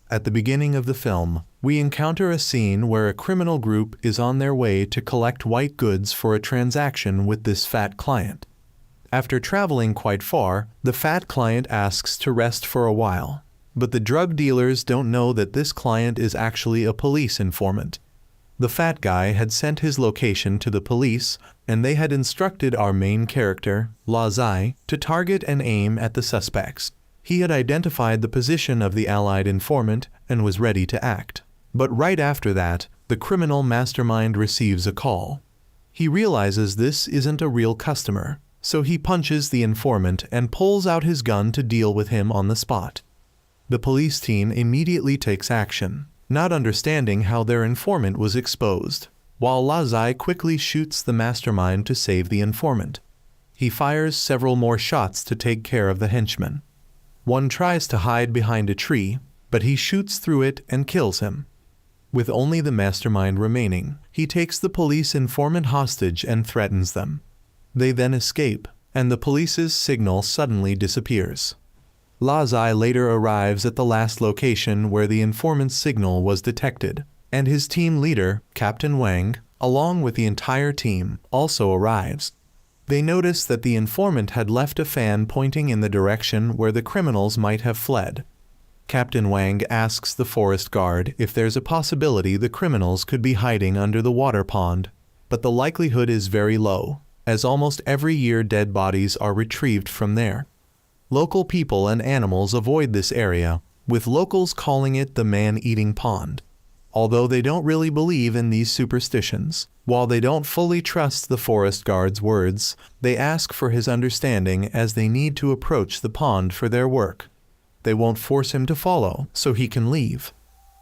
At the beginning of the film, we encounter a scene where a criminal group is on their way to collect white goods for a transaction with this fat client. After traveling quite far, the fat client asks to rest for a while. But the drug dealers don't know that this client is actually a police informant. The fat guy had sent his location to the police, and they had instructed our main character, Lazai, to target and aim at the suspects. He had identified the position of the allied informant and was ready to act. But right after that, the criminal mastermind receives a call. He realizes this isn't a real customer, so he punches the informant and pulls out his gun to deal with him on the spot. The police team immediately takes action, not understanding how their informant was exposed, while Lazai quickly shoots the mastermind to save the informant. He fires several more shots to take care of the henchman. One tries to hide behind a tree, but he shoots through it and kills him. With only the mastermind remaining, he takes the police informant hostage and threatens them. They then escape, and the police's signal suddenly disappears. Lazai later arrives at the last location where the informant's signal was detected, and his team leader, Captain Wang, along with the entire team, also arrives. They notice that the informant had left a fan pointing in the direction where the criminals might have fled. Captain Wang asks the forest guard if there's a possibility the criminals could be hiding under the water pond, but the likelihood is very low, as almost every year dead bodies are retrieved from there. Local people and animals avoid this area, with locals calling it the man-eating pond. Although they don't really believe in these superstitions, while they don't fully trust the forest guard's words, they ask for his understanding as they need to approach the pond for their work. They won't force him to follow, so he can leave.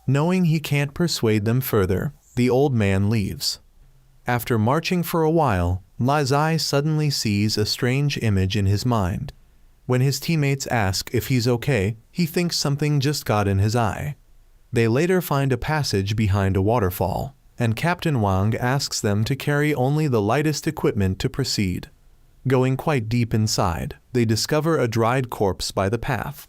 Knowing he can't persuade them further, the old man leaves. After marching for a while, Lazai suddenly sees a strange image in his mind. When his teammates ask if he's okay, he thinks something just got in his eye. They later find a passage behind a waterfall, and Captain Wang asks them to carry only the lightest equipment to proceed. Going quite deep inside, they discover a dried corpse by the path.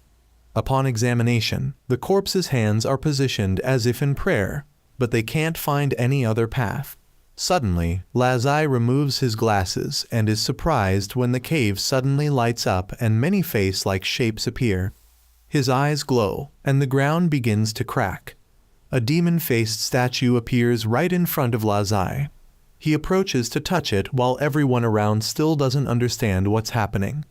Upon examination, the corpse's hands are positioned as if in prayer, but they can't find any other path. Suddenly, Lazai removes his glasses and is surprised when the cave suddenly lights up and many face-like shapes appear. His eyes glow, and the ground begins to crack. A demon-faced statue appears right in front of Lazai. He approaches to touch it while everyone around still doesn't understand what's happening.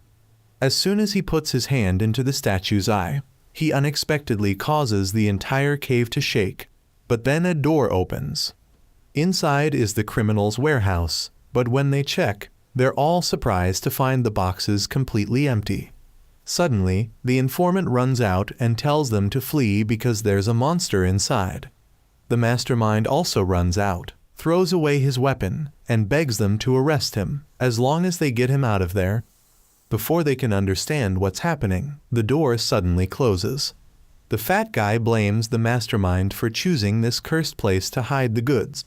As soon as he puts his hand into the statue's eye, he unexpectedly causes the entire cave to shake, but then a door opens. Inside is the criminal's warehouse, but when they check, they're all surprised to find the boxes completely empty. Suddenly, the informant runs out and tells them to flee because there's a monster inside. The mastermind also runs out, throws away his weapon, and begs them to arrest him, as long as they get him out of there. Before they can understand what's happening, the door suddenly closes. The fat guy blames the mastermind for choosing this cursed place to hide the goods.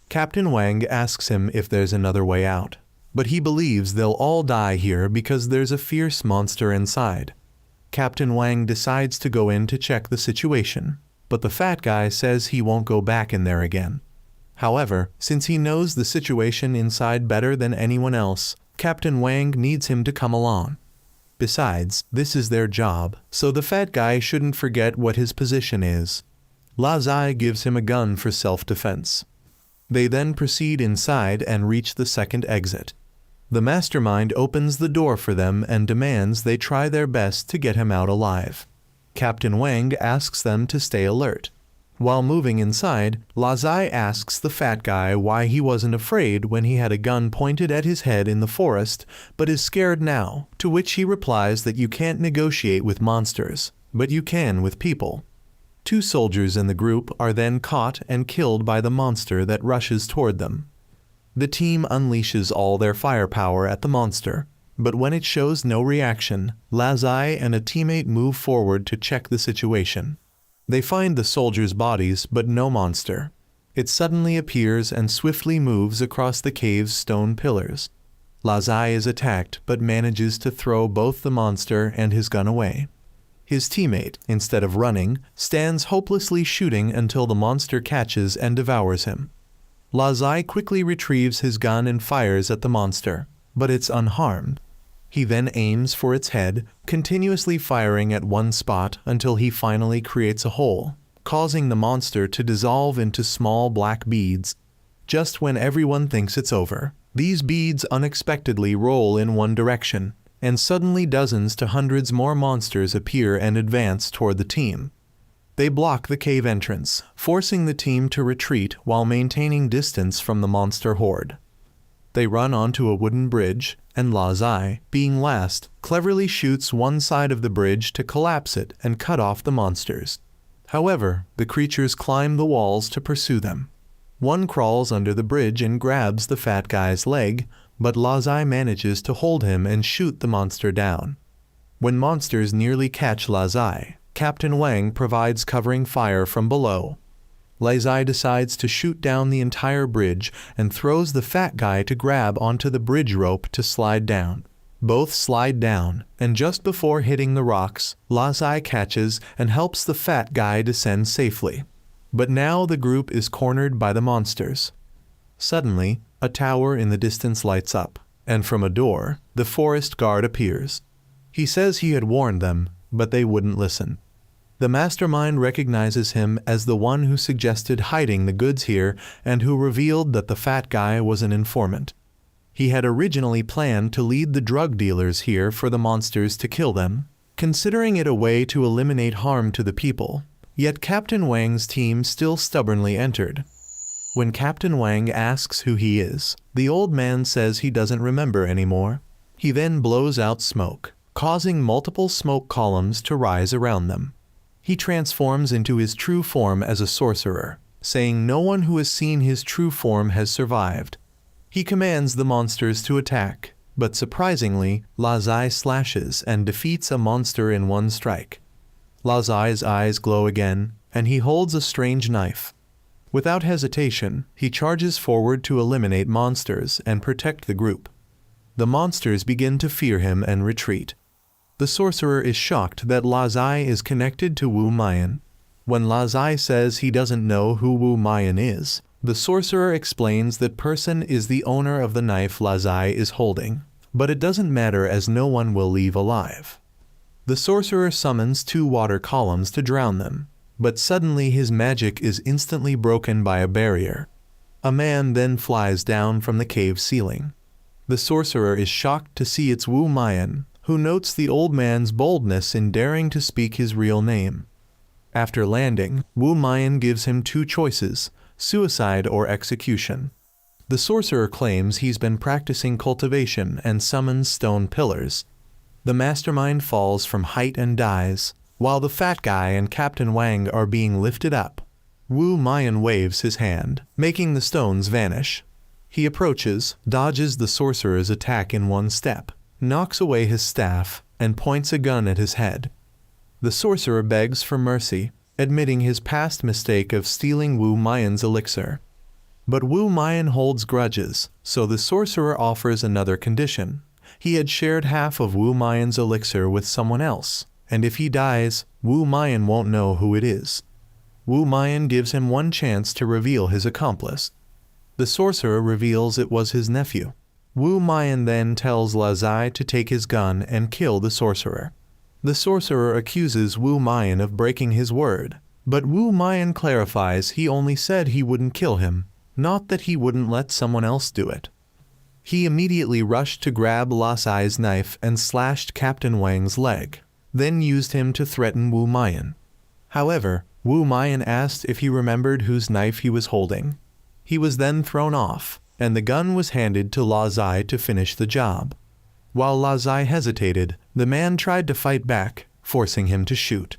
Captain Wang asks him if there's another way out, but he believes they'll all die here because there's a fierce monster inside. Captain Wang decides to go in to check the situation, but the fat guy says he won't go back in there again. However, since he knows the situation inside better than anyone else, Captain Wang needs him to come along. Besides, this is their job, so the fat guy shouldn't forget what his position is. Lazai gives him a gun for self-defense. They then proceed inside and reach the second exit. The mastermind opens the door for them and demands they try their best to get him out alive. Captain Wang asks them to stay alert. While moving inside, Lazai asks the fat guy why he wasn't afraid when he had a gun pointed at his head in the forest, but is scared now, to which he replies that you can't negotiate with monsters, but you can with people. 2 soldiers in the group are then caught and killed by the monster that rushes toward them. The team unleashes all their firepower at the monster, but when it shows no reaction, Lazai and a teammate move forward to check the situation. They find the soldiers' bodies but no monster. It suddenly appears and swiftly moves across the cave's stone pillars. Lazai is attacked but manages to throw both the monster and his gun away. His teammate, instead of running, stands hopelessly shooting until the monster catches and devours him. Lazai quickly retrieves his gun and fires at the monster, but it's unharmed. He then aims for its head, continuously firing at one spot until he finally creates a hole, causing the monster to dissolve into small black beads. Just when everyone thinks it's over, these beads unexpectedly roll in one direction, and suddenly dozens to hundreds more monsters appear and advance toward the team. They block the cave entrance, forcing the team to retreat while maintaining distance from the monster horde. They run onto a wooden bridge, and Lazai, being last, cleverly shoots one side of the bridge to collapse it and cut off the monsters. However, the creatures climb the walls to pursue them. One crawls under the bridge and grabs the fat guy's leg, but Lazai manages to hold him and shoot the monster down. When monsters nearly catch Lazai, Captain Wang provides covering fire from below. Lazai decides to shoot down the entire bridge and throws the fat guy to grab onto the bridge rope to slide down. Both slide down, and just before hitting the rocks, Lazai catches and helps the fat guy descend safely. But now the group is cornered by the monsters. Suddenly, a tower in the distance lights up, and from a door, the forest guard appears. He says he had warned them, but they wouldn't listen. The mastermind recognizes him as the one who suggested hiding the goods here and who revealed that the fat guy was an informant. He had originally planned to lead the drug dealers here for the monsters to kill them, considering it a way to eliminate harm to the people, yet Captain Wang's team still stubbornly entered. When Captain Wang asks who he is, the old man says he doesn't remember anymore. He then blows out smoke, causing multiple smoke columns to rise around them. He transforms into his true form as a sorcerer, saying no one who has seen his true form has survived. He commands the monsters to attack, but surprisingly, Lazai slashes and defeats a monster in one strike. Lazai's eyes glow again, and he holds a strange knife. Without hesitation, he charges forward to eliminate monsters and protect the group. The monsters begin to fear him and retreat. The sorcerer is shocked that Lazai is connected to Wu Mayan. When Lazai says he doesn't know who Wu Mayan is, the sorcerer explains that person is the owner of the knife Lazai is holding, but it doesn't matter as no one will leave alive. The sorcerer summons 2 water columns to drown them, but suddenly his magic is instantly broken by a barrier. A man then flies down from the cave ceiling. The sorcerer is shocked to see it's Wu Mayan, who notes the old man's boldness in daring to speak his real name. After landing, Wu Mayan gives him 2 choices, suicide or execution. The sorcerer claims he's been practicing cultivation and summons stone pillars. The mastermind falls from height and dies, while the fat guy and Captain Wang are being lifted up. Wu Mayan waves his hand, making the stones vanish. He approaches, dodges the sorcerer's attack in one step, knocks away his staff, and points a gun at his head. The sorcerer begs for mercy, admitting his past mistake of stealing Wu Mayan's elixir. But Wu Mayan holds grudges, so the sorcerer offers another condition. He had shared half of Wu Mayan's elixir with someone else, and if he dies, Wu Mayan won't know who it is. Wu Mayan gives him one chance to reveal his accomplice. The sorcerer reveals it was his nephew. Wu Mayan then tells Lazai to take his gun and kill the sorcerer. The sorcerer accuses Wu Mayan of breaking his word, but Wu Mayan clarifies he only said he wouldn't kill him, not that he wouldn't let someone else do it. He immediately rushed to grab Lazai's knife and slashed Captain Wang's leg, then used him to threaten Wu Mayan. However, Wu Mayan asked if he remembered whose knife he was holding. He was then thrown off, and the gun was handed to Lazai to finish the job. While Lazai hesitated, the man tried to fight back, forcing him to shoot.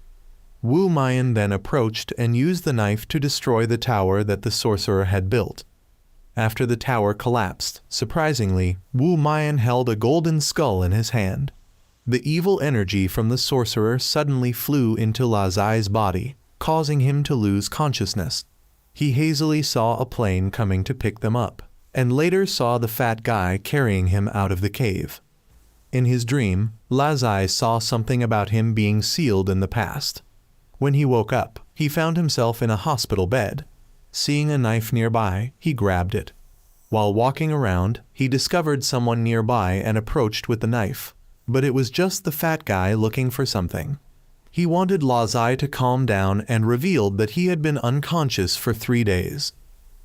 Wu Mayan then approached and used the knife to destroy the tower that the sorcerer had built. After the tower collapsed, surprisingly, Wu Mayan held a golden skull in his hand. The evil energy from the sorcerer suddenly flew into Lazai's body, causing him to lose consciousness. He hazily saw a plane coming to pick them up, and later saw the fat guy carrying him out of the cave. In his dream, Lazai saw something about him being sealed in the past. When he woke up, he found himself in a hospital bed. Seeing a knife nearby, he grabbed it. While walking around, he discovered someone nearby and approached with the knife. But it was just the fat guy looking for something. He wanted Lazai to calm down and revealed that he had been unconscious for 3 days.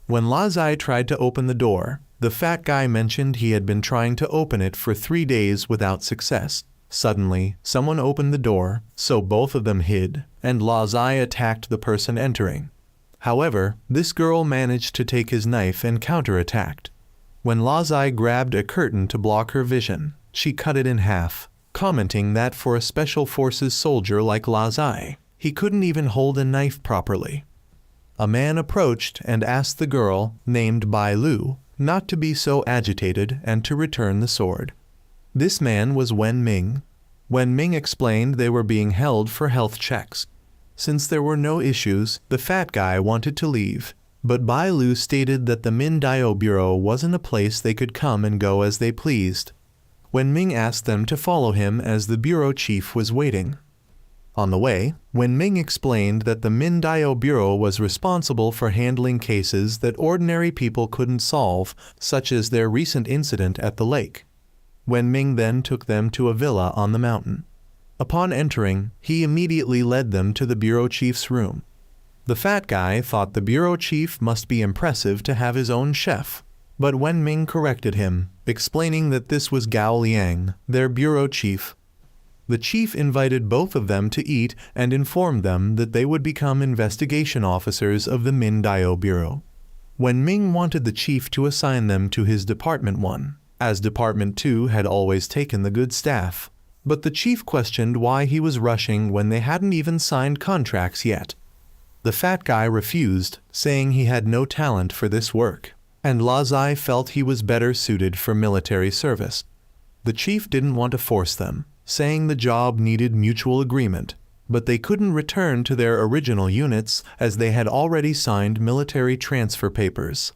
When Lazai tried to open the door, the fat guy mentioned he had been trying to open it for 3 days without success. Suddenly, someone opened the door, so both of them hid, and Lazai attacked the person entering. However, this girl managed to take his knife and counterattacked. When Lazai grabbed a curtain to block her vision, she cut it in half, commenting that for a Special Forces soldier like Lazai, he couldn't even hold a knife properly. A man approached and asked the girl, named Bai Lu, not to be so agitated and to return the sword. This man was Wen Ming. Wen Ming explained they were being held for health checks. Since there were no issues, the fat guy wanted to leave, but Bai Lu stated that the Min Dao Bureau wasn't a place they could come and go as they pleased. Wen Ming asked them to follow him as the bureau chief was waiting. On the way, Wen Ming explained that the Min Dao Bureau was responsible for handling cases that ordinary people couldn't solve, such as their recent incident at the lake. Wen Ming then took them to a villa on the mountain. Upon entering, he immediately led them to the bureau chief's room. The fat guy thought the bureau chief must be impressive to have his own chef, but Wen Ming corrected him, explaining that this was Gao Liang, their bureau chief. The chief invited both of them to eat and informed them that they would become investigation officers of the Min Dao Bureau. Wen Ming wanted the chief to assign them to his Department 1, as Department 2 had always taken the good staff, but the chief questioned why he was rushing when they hadn't even signed contracts yet. The fat guy refused, saying he had no talent for this work, and Lazai felt he was better suited for military service. The chief didn't want to force them, saying the job needed mutual agreement, but they couldn't return to their original units as they had already signed military transfer papers.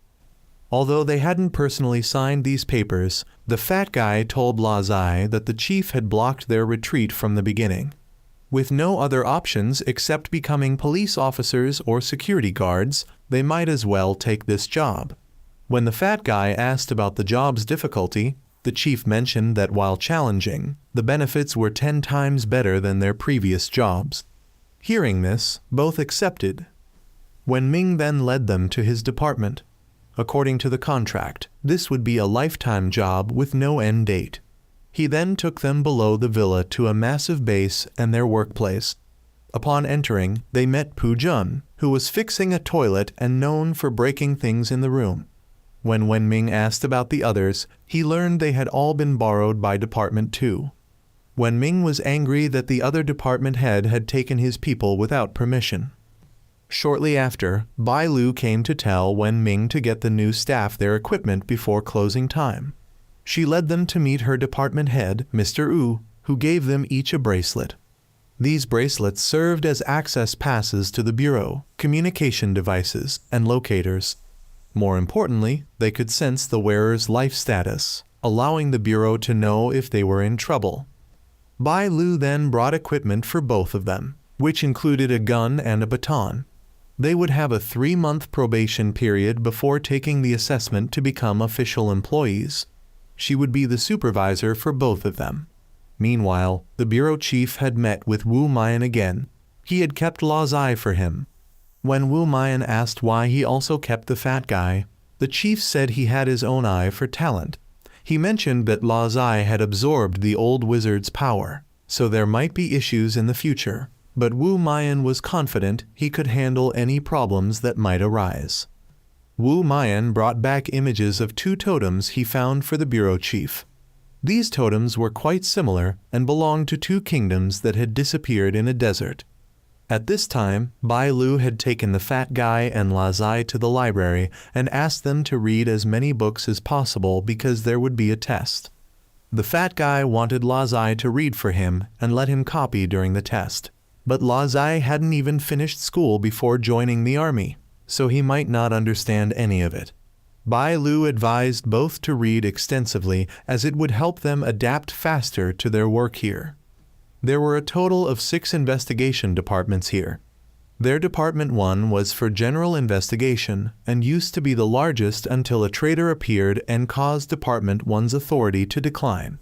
Although they hadn't personally signed these papers, the fat guy told Lazai that the chief had blocked their retreat from the beginning. With no other options except becoming police officers or security guards, they might as well take this job. When the fat guy asked about the job's difficulty, the chief mentioned that while challenging, the benefits were 10 times better than their previous jobs. Hearing this, both accepted. Wen Ming then led them to his department. According to the contract, this would be a lifetime job with no end date. He then took them below the villa to a massive base and their workplace. Upon entering, they met Pu Jun, who was fixing a toilet and known for breaking things in the room. When Wen Ming asked about the others, he learned they had all been borrowed by Department 2. Wen Ming was angry that the other department head had taken his people without permission. Shortly after, Bai Lu came to tell Wen Ming to get the new staff their equipment before closing time. She led them to meet her department head, Mr. Wu, who gave them each a bracelet. These bracelets served as access passes to the bureau, communication devices, and locators. More importantly, they could sense the wearer's life status, allowing the bureau to know if they were in trouble. Bai Lu then brought equipment for both of them, which included a gun and a baton. They would have a 3-month probation period before taking the assessment to become official employees. She would be the supervisor for both of them. Meanwhile, the bureau chief had met with Wu Mayan again. He had kept Lazai for him. When Wu Mayan asked why he also kept the fat guy, the chief said he had his own eye for talent. He mentioned that Lazai had absorbed the old wizard's power, so there might be issues in the future, but Wu Mayan was confident he could handle any problems that might arise. Wu Mayan brought back images of 2 totems he found for the bureau chief. These totems were quite similar and belonged to 2 kingdoms that had disappeared in a desert. At this time, Bai Lu had taken the fat guy and Lazai to the library and asked them to read as many books as possible because there would be a test. The fat guy wanted Lazai to read for him and let him copy during the test, but Lazai hadn't even finished school before joining the army, so he might not understand any of it. Bai Lu advised both to read extensively as it would help them adapt faster to their work here. There were a total of 6 investigation departments here. Their Department 1 was for general investigation and used to be the largest until a traitor appeared and caused Department 1's authority to decline.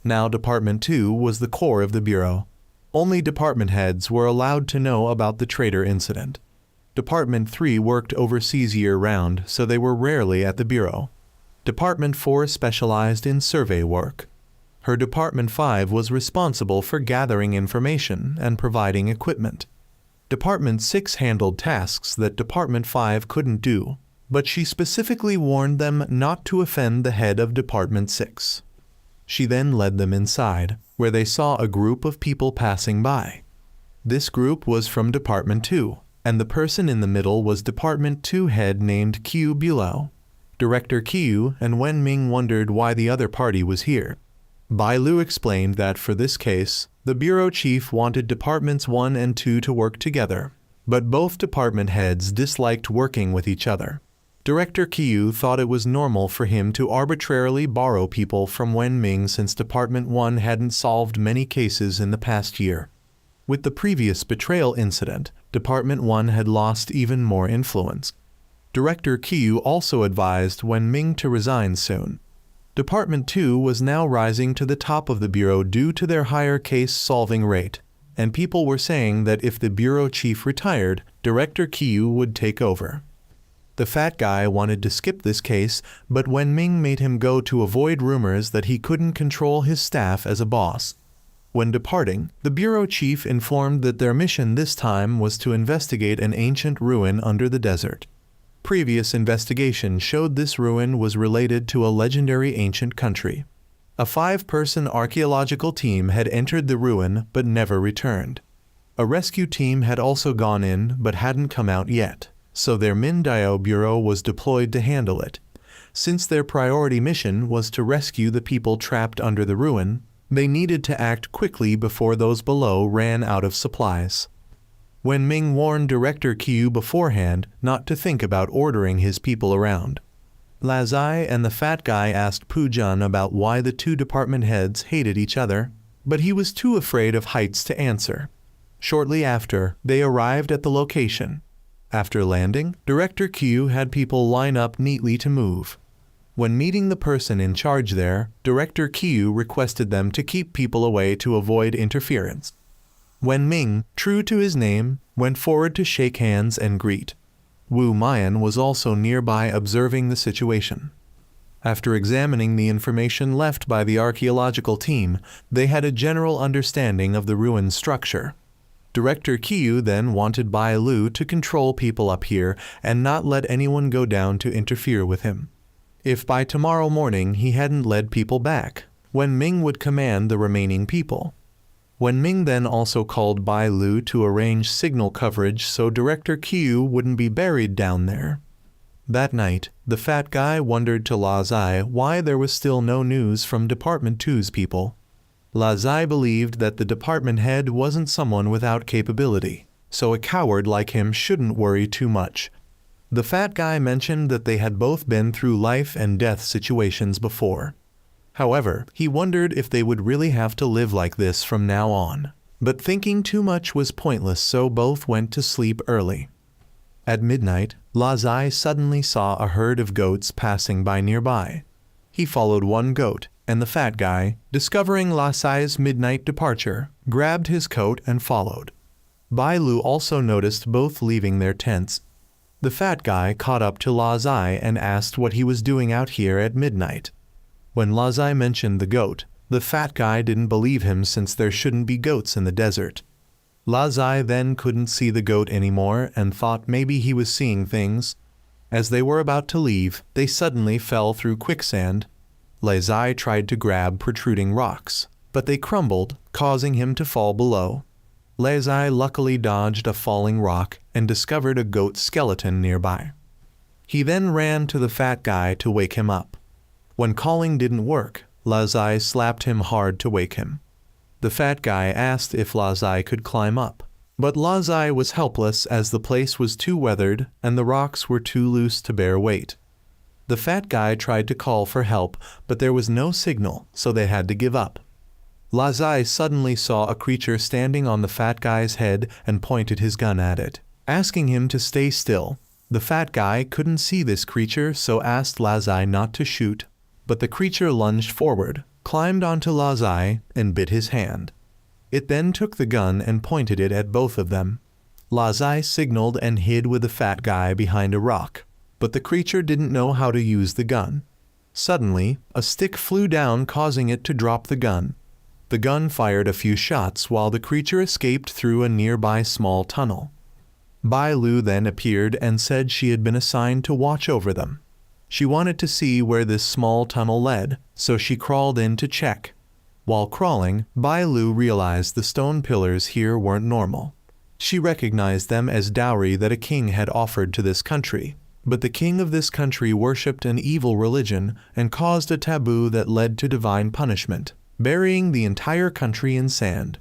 Now Department 2 was the core of the Bureau. Only department heads were allowed to know about the traitor incident. Department 3 worked overseas year-round, so they were rarely at the Bureau. Department 4 specialized in survey work. Her Department 5 was responsible for gathering information and providing equipment. Department 6 handled tasks that Department 5 couldn't do, but she specifically warned them not to offend the head of Department 6. She then led them inside, where they saw a group of people passing by. This group was from Department 2, and the person in the middle was Department 2 head named Qiu Bulao. Director Qiu and Wen Ming wondered why the other party was here. Bai Lu explained that for this case, the bureau chief wanted Departments 1 and 2 to work together, but both department heads disliked working with each other. Director Qiu thought it was normal for him to arbitrarily borrow people from Wen Ming since Department 1 hadn't solved many cases in the past year. With the previous betrayal incident, Department 1 had lost even more influence. Director Qiu also advised Wen Ming to resign soon. Department 2 was now rising to the top of the Bureau due to their higher case-solving rate, and people were saying that if the Bureau chief retired, Director Qiu would take over. The fat guy wanted to skip this case, but Wen Ming made him go to avoid rumors that he couldn't control his staff as a boss. When departing, the Bureau chief informed that their mission this time was to investigate an ancient ruin under the desert. Previous investigation showed this ruin was related to a legendary ancient country. A 5-person archaeological team had entered the ruin but never returned. A rescue team had also gone in but hadn't come out yet, so their Mindao Bureau was deployed to handle it. Since their priority mission was to rescue the people trapped under the ruin, they needed to act quickly before those below ran out of supplies. Wen Ming warned Director Qiu beforehand not to think about ordering his people around. Lazai and the fat guy asked Pu Jun about why the 2 department heads hated each other, but he was too afraid of heights to answer. Shortly after, they arrived at the location. After landing, Director Qiu had people line up neatly to move. When meeting the person in charge there, Director Qiu requested them to keep people away to avoid interference. Wen Ming, true to his name, went forward to shake hands and greet. Wu Mian was also nearby observing the situation. After examining the information left by the archaeological team, they had a general understanding of the ruin's structure. Director Qiu then wanted Bai Lu to control people up here and not let anyone go down to interfere with him. If by tomorrow morning he hadn't led people back, Wen Ming would command the remaining people. Wen Ming then also called Bai Lu to arrange signal coverage so Director Qiu wouldn't be buried down there. That night, the fat guy wondered to Lazai why there was still no news from Department 2's people. Lazai believed that the department head wasn't someone without capability, so a coward like him shouldn't worry too much. The fat guy mentioned that they had both been through life and death situations before. However, he wondered if they would really have to live like this from now on. But thinking too much was pointless, so both went to sleep early. At midnight, Lazai suddenly saw a herd of goats passing by nearby. He followed one goat, and the fat guy, discovering Lazai's midnight departure, grabbed his coat and followed. Bai Lu also noticed both leaving their tents. The fat guy caught up to Lazai and asked what he was doing out here at midnight. When Lazai mentioned the goat, the fat guy didn't believe him since there shouldn't be goats in the desert. Lazai then couldn't see the goat anymore and thought maybe he was seeing things. As they were about to leave, they suddenly fell through quicksand. Lazai tried to grab protruding rocks, but they crumbled, causing him to fall below. Lazai luckily dodged a falling rock and discovered a goat skeleton nearby. He then ran to the fat guy to wake him up. When calling didn't work, Lazai slapped him hard to wake him. The fat guy asked if Lazai could climb up, but Lazai was helpless as the place was too weathered and the rocks were too loose to bear weight. The fat guy tried to call for help, but there was no signal, so they had to give up. Lazai suddenly saw a creature standing on the fat guy's head and pointed his gun at it, asking him to stay still. The fat guy couldn't see this creature, so asked Lazai not to shoot, but the creature lunged forward, climbed onto Lazai, and bit his hand. It then took the gun and pointed it at both of them. Lazai signaled and hid with the fat guy behind a rock, but the creature didn't know how to use the gun. Suddenly, a stick flew down, causing it to drop the gun. The gun fired a few shots while the creature escaped through a nearby small tunnel. Bai Lu then appeared and said she had been assigned to watch over them. She wanted to see where this small tunnel led, so she crawled in to check. While crawling, Bai Lu realized the stone pillars here weren't normal. She recognized them as dowry that a king had offered to this country, but the king of this country worshipped an evil religion and caused a taboo that led to divine punishment, burying the entire country in sand.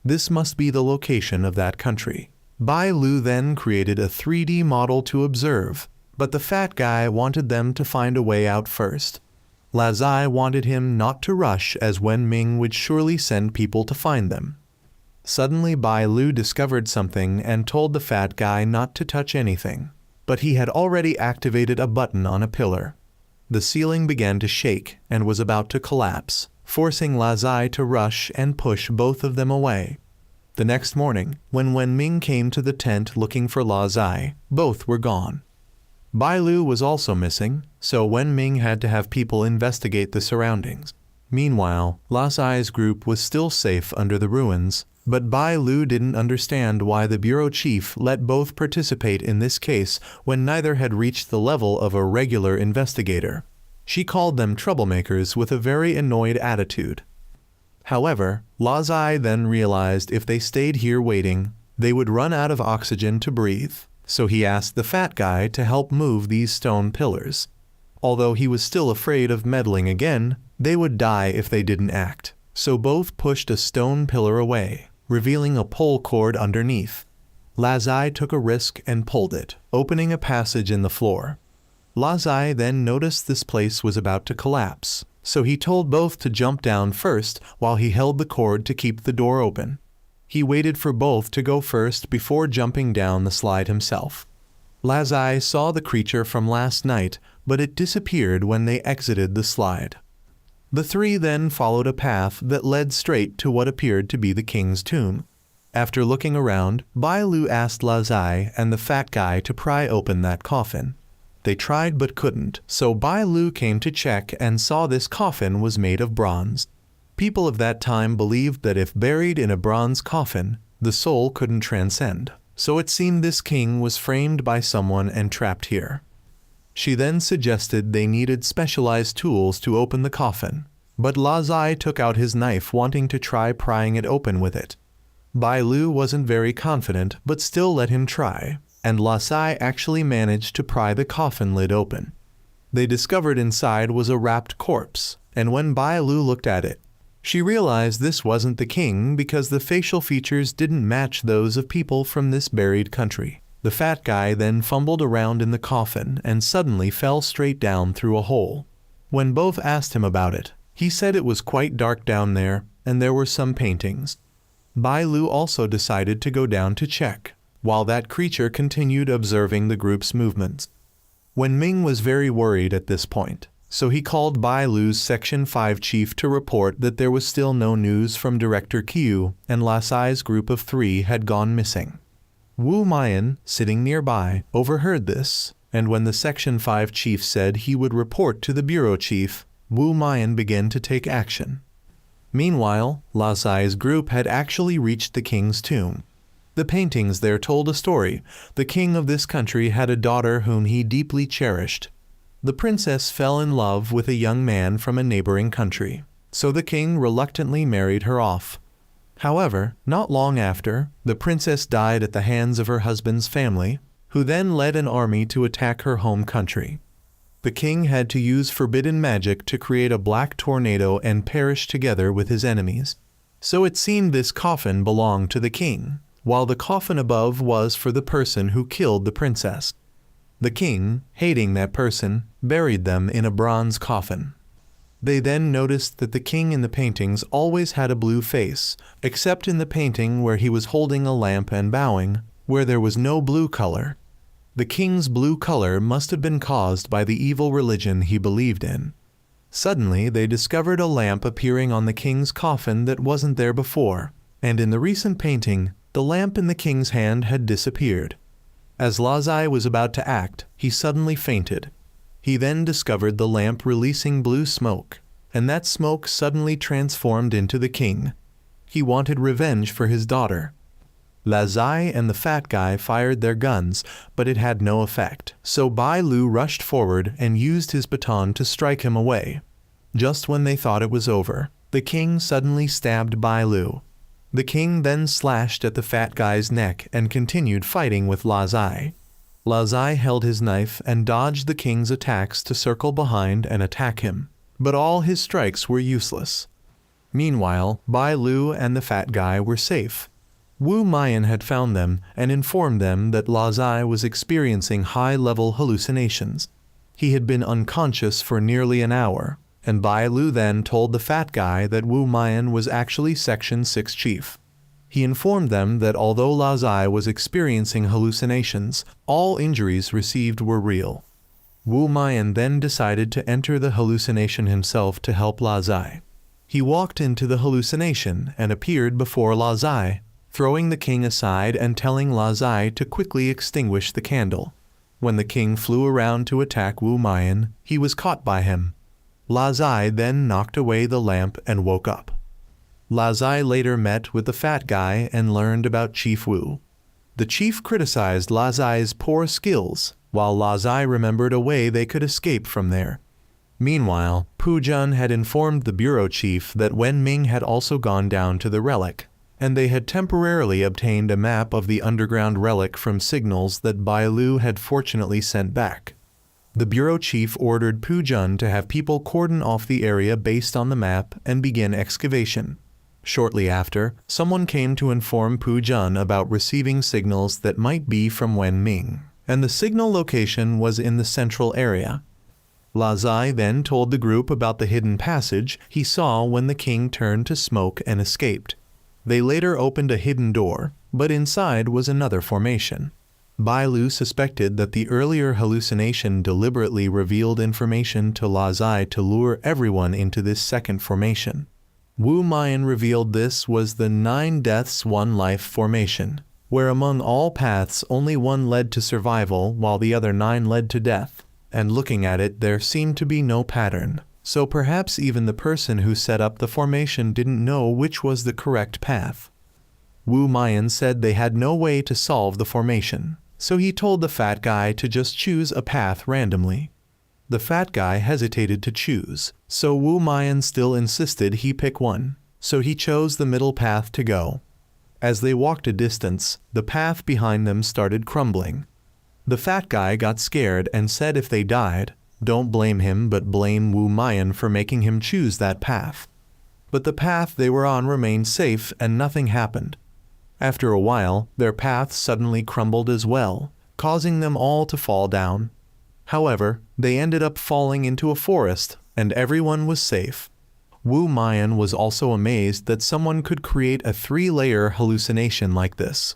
This must be the location of that country. Bai Lu then created a 3D model to observe, but the fat guy wanted them to find a way out first. Lazai wanted him not to rush, as Wen Ming would surely send people to find them. Suddenly Bai Lu discovered something and told the fat guy not to touch anything, but he had already activated a button on a pillar. The ceiling began to shake and was about to collapse, forcing Lazai to rush and push both of them away. The next morning, when Wen Ming came to the tent looking for Lazai, both were gone. Bai Lu was also missing, so Wen Ming had to have people investigate the surroundings. Meanwhile, Lazai's group was still safe under the ruins, but Bai Lu didn't understand why the bureau chief let both participate in this case when neither had reached the level of a regular investigator. She called them troublemakers with a very annoyed attitude. However, Lazai then realized if they stayed here waiting, they would run out of oxygen to breathe, so he asked the fat guy to help move these stone pillars. Although he was still afraid of meddling again, they would die if they didn't act, so both pushed a stone pillar away, revealing a pole cord underneath. Lazai took a risk and pulled it, opening a passage in the floor. Lazai then noticed this place was about to collapse, so he told both to jump down first while he held the cord to keep the door open. He waited for both to go first before jumping down the slide himself. Lazai saw the creature from last night, but it disappeared when they exited the slide. The three then followed a path that led straight to what appeared to be the king's tomb. After looking around, Bai Lu asked Lazai and the fat guy to pry open that coffin. They tried but couldn't, so Bai Lu came to check and saw this coffin was made of bronze. People of that time believed that if buried in a bronze coffin, the soul couldn't transcend, so it seemed this king was framed by someone and trapped here. She then suggested they needed specialized tools to open the coffin, but Lazai took out his knife wanting to try prying it open with it. Bai Lu wasn't very confident but still let him try, and Lazai actually managed to pry the coffin lid open. They discovered inside was a wrapped corpse, and when Bai Lu looked at it, she realized this wasn't the king because the facial features didn't match those of people from this buried country. The fat guy then fumbled around in the coffin and suddenly fell straight down through a hole. When both asked him about it, he said it was quite dark down there and there were some paintings. Bai Lu also decided to go down to check, while that creature continued observing the group's movements. Wen Ming was very worried at this point, so he called Bai Lu's Section 5 chief to report that there was still no news from Director Qiu and Lazai's group of 3 had gone missing. Wu Mian, sitting nearby, overheard this, and when the Section 5 chief said he would report to the bureau chief, Wu Mian began to take action. Meanwhile, Lazai's group had actually reached the king's tomb. The paintings there told a story. The king of this country had a daughter whom he deeply cherished. The princess fell in love with a young man from a neighboring country, so the king reluctantly married her off. However, not long after, the princess died at the hands of her husband's family, who then led an army to attack her home country. The king had to use forbidden magic to create a black tornado and perish together with his enemies. So it seemed this coffin belonged to the king, while the coffin above was for the person who killed the princess. The king, hating that person, buried them in a bronze coffin. They then noticed that the king in the paintings always had a blue face, except in the painting where he was holding a lamp and bowing, where there was no blue color. The king's blue color must have been caused by the evil religion he believed in. Suddenly, they discovered a lamp appearing on the king's coffin that wasn't there before, and in the recent painting, the lamp in the king's hand had disappeared. As Lazai was about to act, he suddenly fainted. He then discovered the lamp releasing blue smoke, and that smoke suddenly transformed into the king. He wanted revenge for his daughter. Lazai and the fat guy fired their guns, but it had no effect, so Bai Lu rushed forward and used his baton to strike him away. Just when they thought it was over, the king suddenly stabbed Bai Lu. The king then slashed at the fat guy's neck and continued fighting with Lazai. Lazai held his knife and dodged the king's attacks to circle behind and attack him, but all his strikes were useless. Meanwhile, Bai Lu and the fat guy were safe. Wu Mayan had found them and informed them that Lazai was experiencing high-level hallucinations. He had been unconscious for nearly an hour, and Bai Lu then told the fat guy that Wu Mayan was actually Section 6 chief. He informed them that although Lazai was experiencing hallucinations, all injuries received were real. Wu Mayan then decided to enter the hallucination himself to help Lazai. He walked into the hallucination and appeared before Lazai, throwing the king aside and telling Lazai to quickly extinguish the candle. When the king flew around to attack Wu Mayan, he was caught by him. Lazai then knocked away the lamp and woke up. Lazai later met with the fat guy and learned about Chief Wu. The chief criticized Lazai's poor skills, while Lazai remembered a way they could escape from there. Meanwhile, Pu Jun had informed the bureau chief that Wen Ming had also gone down to the relic, and they had temporarily obtained a map of the underground relic from signals that Bai Lu had fortunately sent back. The bureau chief ordered Pu Jun to have people cordon off the area based on the map and begin excavation. Shortly after, someone came to inform Pu Jun about receiving signals that might be from Wen Ming, and the signal location was in the central area. Lazai then told the group about the hidden passage he saw when the king turned to smoke and escaped. They later opened a hidden door, but inside was another formation. Bai Lu suspected that the earlier hallucination deliberately revealed information to Lazai to lure everyone into this second formation. Wu Mayan revealed this was the 9 deaths 1 life formation, where among all paths only one led to survival while the other 9 led to death, and looking at it there seemed to be no pattern. So perhaps even the person who set up the formation didn't know which was the correct path. Wu Mayan said they had no way to solve the formation, so he told the fat guy to just choose a path randomly. The fat guy hesitated to choose, so Wu Mayan still insisted he pick one, so he chose the middle path to go. As they walked a distance, the path behind them started crumbling. The fat guy got scared and said if they died, don't blame him but blame Wu Mayan for making him choose that path. But the path they were on remained safe and nothing happened. After a while, their path suddenly crumbled as well, causing them all to fall down. However, they ended up falling into a forest and everyone was safe. Wu Mayan was also amazed that someone could create a 3-layer hallucination like this.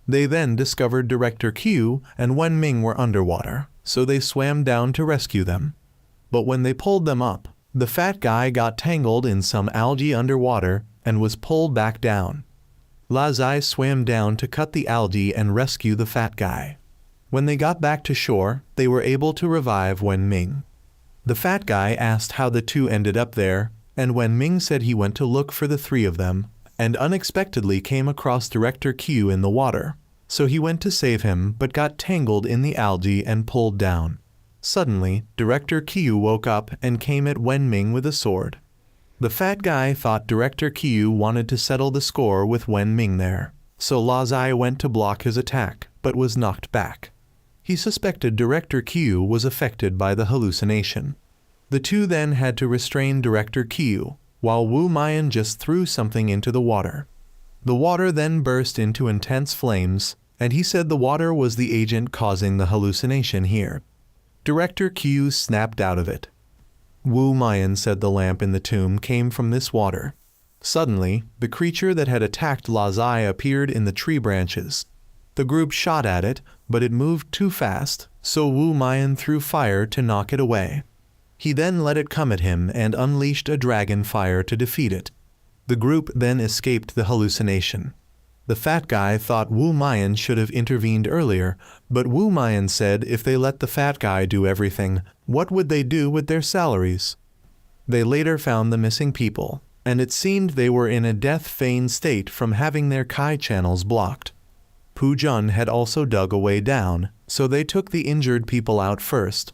They then discovered Director Q and Wen Ming were underwater, so they swam down to rescue them. But when they pulled them up, the fat guy got tangled in some algae underwater and was pulled back down. Lazai swam down to cut the algae and rescue the fat guy. When they got back to shore, they were able to revive Wen Ming. The fat guy asked how the two ended up there, and Wen Ming said he went to look for the 3 of them, and unexpectedly came across Director Q in the water. So he went to save him but got tangled in the algae and pulled down. Suddenly, Director Q woke up and came at Wen Ming with a sword. The fat guy thought Director Q wanted to settle the score with Wen Ming there, so Lazai went to block his attack but was knocked back. He suspected Director Q was affected by the hallucination. The two then had to restrain Director Q, while Wu Mayan just threw something into the water. The water then burst into intense flames, and he said the water was the agent causing the hallucination here. Director Q snapped out of it. Wu Mayan said the lamp in the tomb came from this water. Suddenly, the creature that had attacked Lazai appeared in the tree branches. The group shot at it, but it moved too fast, so Wu Mayan threw fire to knock it away. He then let it come at him and unleashed a dragon fire to defeat it. The group then escaped the hallucination. The fat guy thought Wu Mayan should have intervened earlier, but Wu Mayan said if they let the fat guy do everything, what would they do with their salaries? They later found the missing people, and it seemed they were in a death-feigned state from having their Kai channels blocked. Pu Jun had also dug a way down, so they took the injured people out first.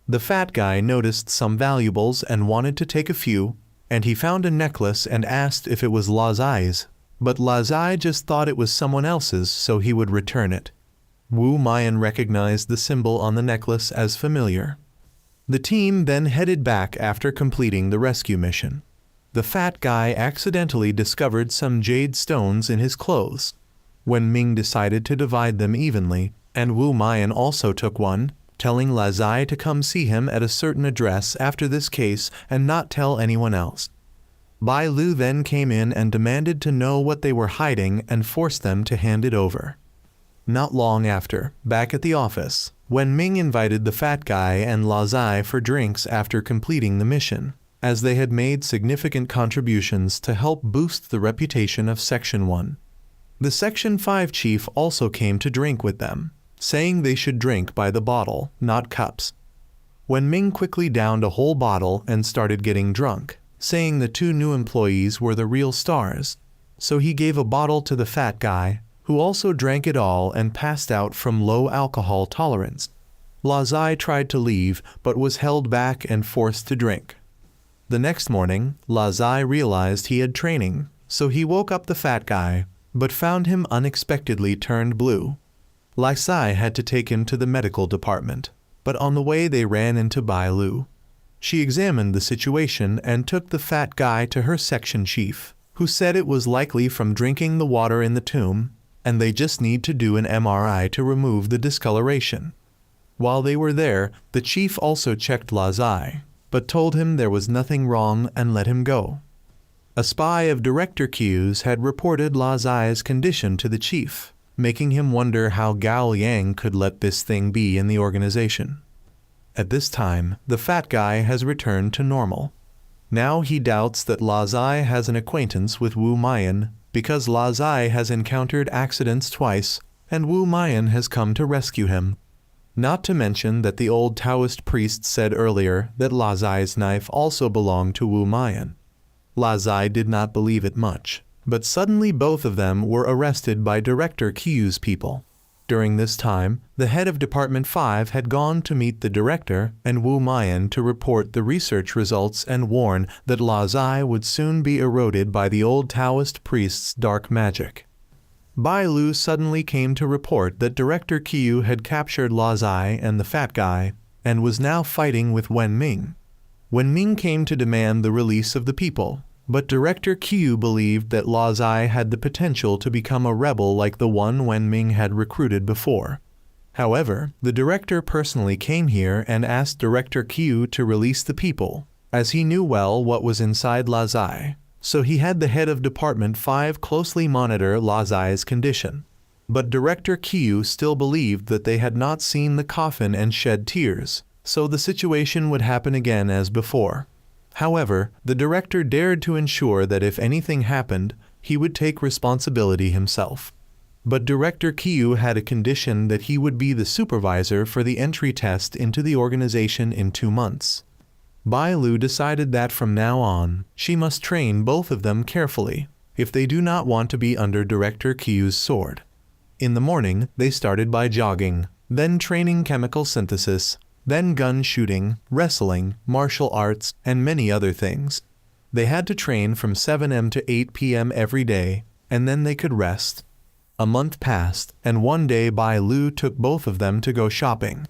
The fat guy noticed some valuables and wanted to take a few, and he found a necklace and asked if it was Lazai's, but Lazai just thought it was someone else's, so he would return it. Wu Mayan recognized the symbol on the necklace as familiar. The team then headed back after completing the rescue mission. The fat guy accidentally discovered some jade stones in his clothes. When Ming decided to divide them evenly, and Wu Mayan also took one, telling Lazai to come see him at a certain address after this case and not tell anyone else. Bai Lu then came in and demanded to know what they were hiding and forced them to hand it over. Not long after, back at the office, when Ming invited the fat guy and Lazai for drinks after completing the mission, as they had made significant contributions to help boost the reputation of Section 1. The Section 5 chief also came to drink with them, saying they should drink by the bottle, not cups. When Ming quickly downed a whole bottle and started getting drunk, saying the two new employees were the real stars, so he gave a bottle to the fat guy, who also drank it all and passed out from low alcohol tolerance. Lazai tried to leave but was held back and forced to drink. The next morning, Lazai realized he had training, so he woke up the fat guy, but found him unexpectedly turned blue. Lazai had to take him to the medical department, but on the way they ran into Bai Lu. She examined the situation and took the fat guy to her section chief, who said it was likely from drinking the water in the tomb, and they just need to do an MRI to remove the discoloration. While they were there, the chief also checked Lazai, but told him there was nothing wrong and let him go. A spy of Director Q's had reported Lazai's condition to the chief, making him wonder how Gao Yang could let this thing be in the organization. At this time, the fat guy has returned to normal. Now he doubts that Lazai has an acquaintance with Wu Mayan because Lazai has encountered accidents twice and Wu Mayan has come to rescue him. Not to mention that the old Taoist priest said earlier that Lazai's knife also belonged to Wu Mayan. Lazai did not believe it much, but suddenly both of them were arrested by Director Q's people. During this time, the head of Department 5 had gone to meet the director and Wu Mayan to report the research results and warn that Lazai would soon be eroded by the old Taoist priest's dark magic. Bai Lu suddenly came to report that Director Qiu had captured Lazai and the fat guy and was now fighting with Wen Ming. Wen Ming came to demand the release of the people, but Director Qiu believed that Lazai had the potential to become a rebel like the one Wen Ming had recruited before. However, the director personally came here and asked Director Qiu to release the people, as he knew well what was inside Lazai, so he had the head of Department 5 closely monitor Lazai's condition. But Director Qiu still believed that they had not seen the coffin and shed tears, so the situation would happen again as before. However, the director dared to ensure that if anything happened, he would take responsibility himself. But Director Qiu had a condition that he would be the supervisor for the entry test into the organization in 2 months. Bai Lu decided that from now on, she must train both of them carefully, if they do not want to be under Director Qiu's sword. In the morning, they started by jogging, then training chemical synthesis, then gun shooting, wrestling, martial arts, and many other things. They had to train from 7 a.m. to 8 p.m. every day, and then they could rest. A month passed, and one day Bai Lu took both of them to go shopping.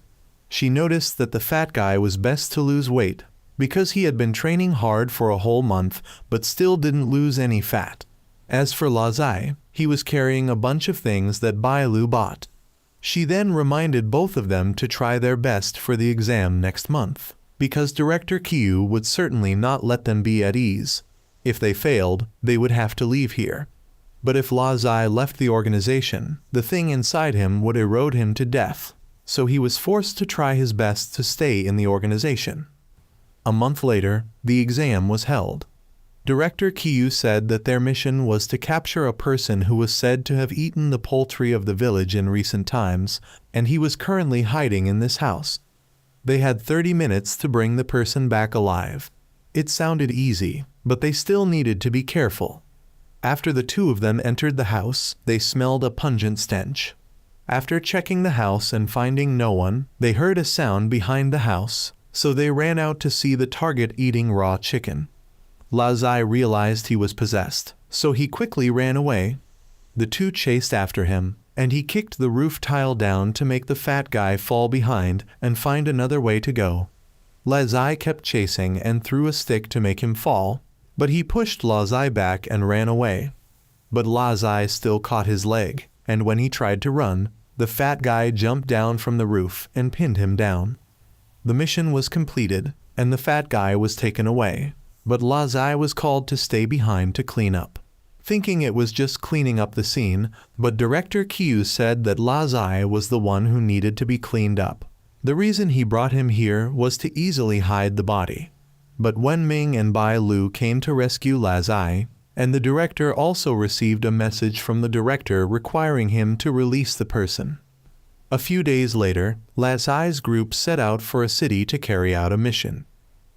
She noticed that the fat guy was best to lose weight, because he had been training hard for a whole month, but still didn't lose any fat. As for Lazai, he was carrying a bunch of things that Bai Lu bought. She then reminded both of them to try their best for the exam next month, because Director Qiu would certainly not let them be at ease. If they failed, they would have to leave here. But if Lazai left the organization, the thing inside him would erode him to death, so he was forced to try his best to stay in the organization. A month later, the exam was held. Director Qiu said that their mission was to capture a person who was said to have eaten the poultry of the village in recent times, and he was currently hiding in this house. They had 30 minutes to bring the person back alive. It sounded easy, but they still needed to be careful. After the two of them entered the house, they smelled a pungent stench. After checking the house and finding no one, they heard a sound behind the house, so they ran out to see the target eating raw chicken. Lazai realized he was possessed, so he quickly ran away. The two chased after him, and he kicked the roof tile down to make the fat guy fall behind and find another way to go. Lazai kept chasing and threw a stick to make him fall, but he pushed Lazai back and ran away. But Lazai still caught his leg, and when he tried to run, the fat guy jumped down from the roof and pinned him down. The mission was completed, and the fat guy was taken away, but Lazai was called to stay behind to clean up. Thinking it was just cleaning up the scene, but Director Qiu said that Lazai was the one who needed to be cleaned up. The reason he brought him here was to easily hide the body. But Wenming and Bai Lu came to rescue Lazai, and the director also received a message from the director requiring him to release the person. A few days later, Lazai's group set out for a city to carry out a mission.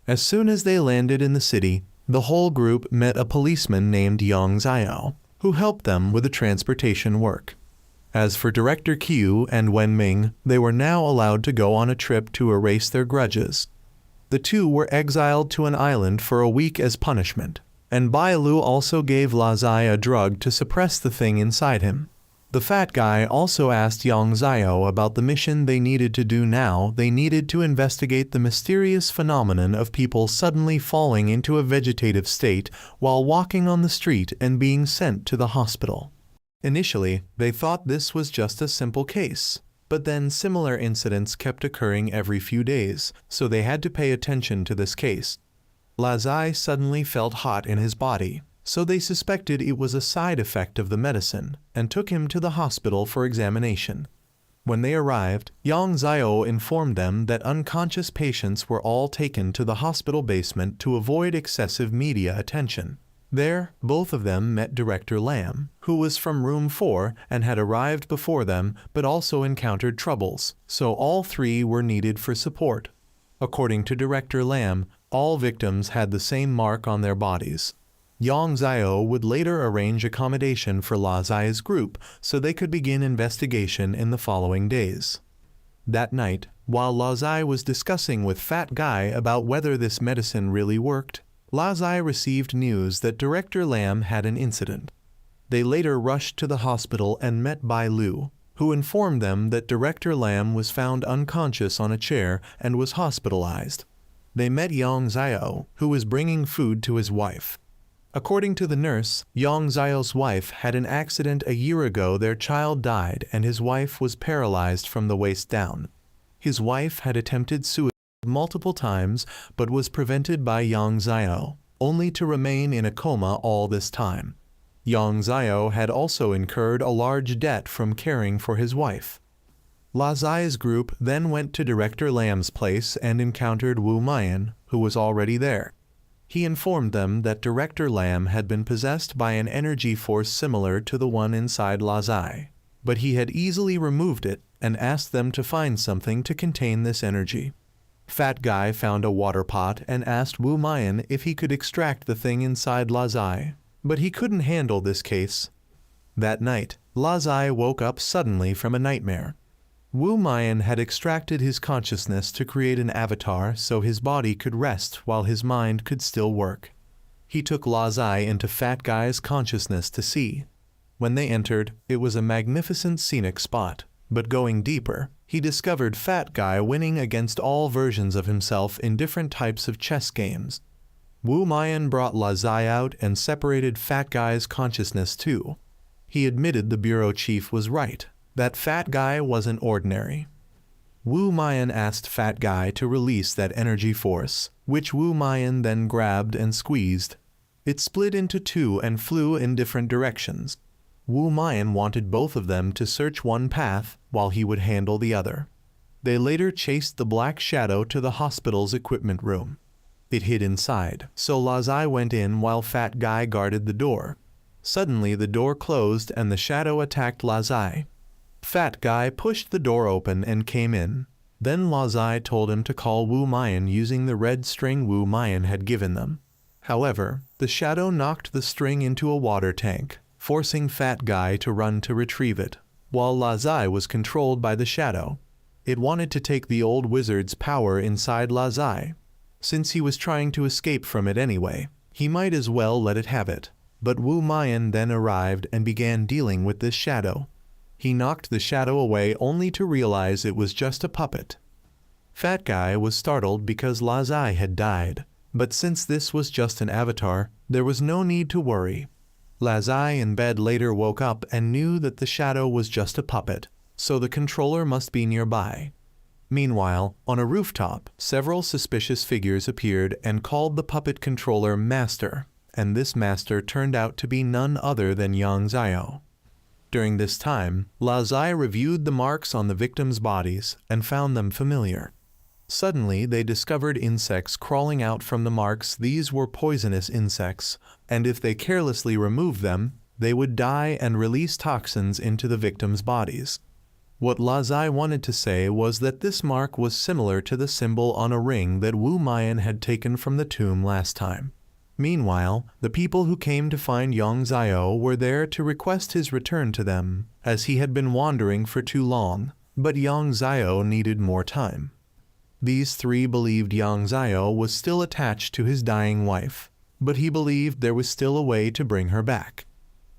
As soon as they landed in the city, the whole group met a policeman named Yang Xiao, who helped them with the transportation work. As for Director Qiu and Wenming, they were now allowed to go on a trip to erase their grudges. The two were exiled to an island for a week as punishment, and Bai Lu also gave Lazai a drug to suppress the thing inside him. The fat guy also asked Yang Xiao about the mission they needed to do now. They needed to investigate the mysterious phenomenon of people suddenly falling into a vegetative state while walking on the street and being sent to the hospital. Initially, they thought this was just a simple case, but then similar incidents kept occurring every few days, so they had to pay attention to this case. Lazai suddenly felt hot in his body, so they suspected it was a side effect of the medicine and took him to the hospital for examination. When they arrived, Yang Xiao informed them that unconscious patients were all taken to the hospital basement to avoid excessive media attention. There, both of them met Director Lam, who was from room 4 and had arrived before them but also encountered troubles, so all three were needed for support. According to Director Lam, all victims had the same mark on their bodies. Yang Xiao would later arrange accommodation for Lazai's group so they could begin investigation in the following days. That night, while Lazai was discussing with Fat Guy about whether this medicine really worked, Lazai received news that Director Lam had an incident. They later rushed to the hospital and met Bai Lu, who informed them that Director Lam was found unconscious on a chair and was hospitalized. They met Yang Xiao, who was bringing food to his wife. According to the nurse, Yang Xiao's wife had an accident a year ago. Their child died and his wife was paralyzed from the waist down. His wife had attempted suicide multiple times but was prevented by Yang Xiao, only to remain in a coma all this time. Yang Xiao had also incurred a large debt from caring for his wife. Lazai's group then went to Director Lam's place and encountered Wu Mayan, who was already there. He informed them that Director Lam had been possessed by an energy force similar to the one inside Lazai, but he had easily removed it and asked them to find something to contain this energy. Fat Guy found a water pot and asked Wu Mayan if he could extract the thing inside Lazai, but he couldn't handle this case. That night, Lazai woke up suddenly from a nightmare. Wu Mayan had extracted his consciousness to create an avatar so his body could rest while his mind could still work. He took Lazai into Fat Guy's consciousness to see. When they entered, it was a magnificent scenic spot, but going deeper, he discovered Fat Guy winning against all versions of himself in different types of chess games. Wu Mayan brought Lazai out and separated Fat Guy's consciousness too. He admitted the bureau chief was right, that Fat Guy wasn't ordinary. Wu Mayan asked Fat Guy to release that energy force, which Wu Mayan then grabbed and squeezed. It split into two and flew in different directions. Wu Mayan wanted both of them to search one path while he would handle the other. They later chased the black shadow to the hospital's equipment room. It hid inside, so Lazai went in while Fat Guy guarded the door. Suddenly the door closed and the shadow attacked Lazai. Fat Guy pushed the door open and came in. Then Lazai told him to call Wu Mayan using the red string Wu Mayan had given them. However, the shadow knocked the string into a water tank, forcing Fat Guy to run to retrieve it, while Lazai was controlled by the shadow. It wanted to take the old wizard's power inside Lazai. Since he was trying to escape from it anyway, he might as well let it have it. But Wu Mayan then arrived and began dealing with this shadow. He knocked the shadow away only to realize it was just a puppet. Fat Guy was startled because Lazai had died, but since this was just an avatar, there was no need to worry. Lazai in bed later woke up and knew that the shadow was just a puppet, so the controller must be nearby. Meanwhile, on a rooftop, several suspicious figures appeared and called the puppet controller Master, and this master turned out to be none other than Yang Zio. During this time, Lazai reviewed the marks on the victims' bodies and found them familiar. Suddenly, they discovered insects crawling out from the marks. These were poisonous insects, and if they carelessly removed them, they would die and release toxins into the victims' bodies. What Lazai wanted to say was that this mark was similar to the symbol on a ring that Wu Mayan had taken from the tomb last time. Meanwhile, the people who came to find Yang Zio were there to request his return to them, as he had been wandering for too long, but Yang Zio needed more time. These three believed Yang Zio was still attached to his dying wife, but he believed there was still a way to bring her back.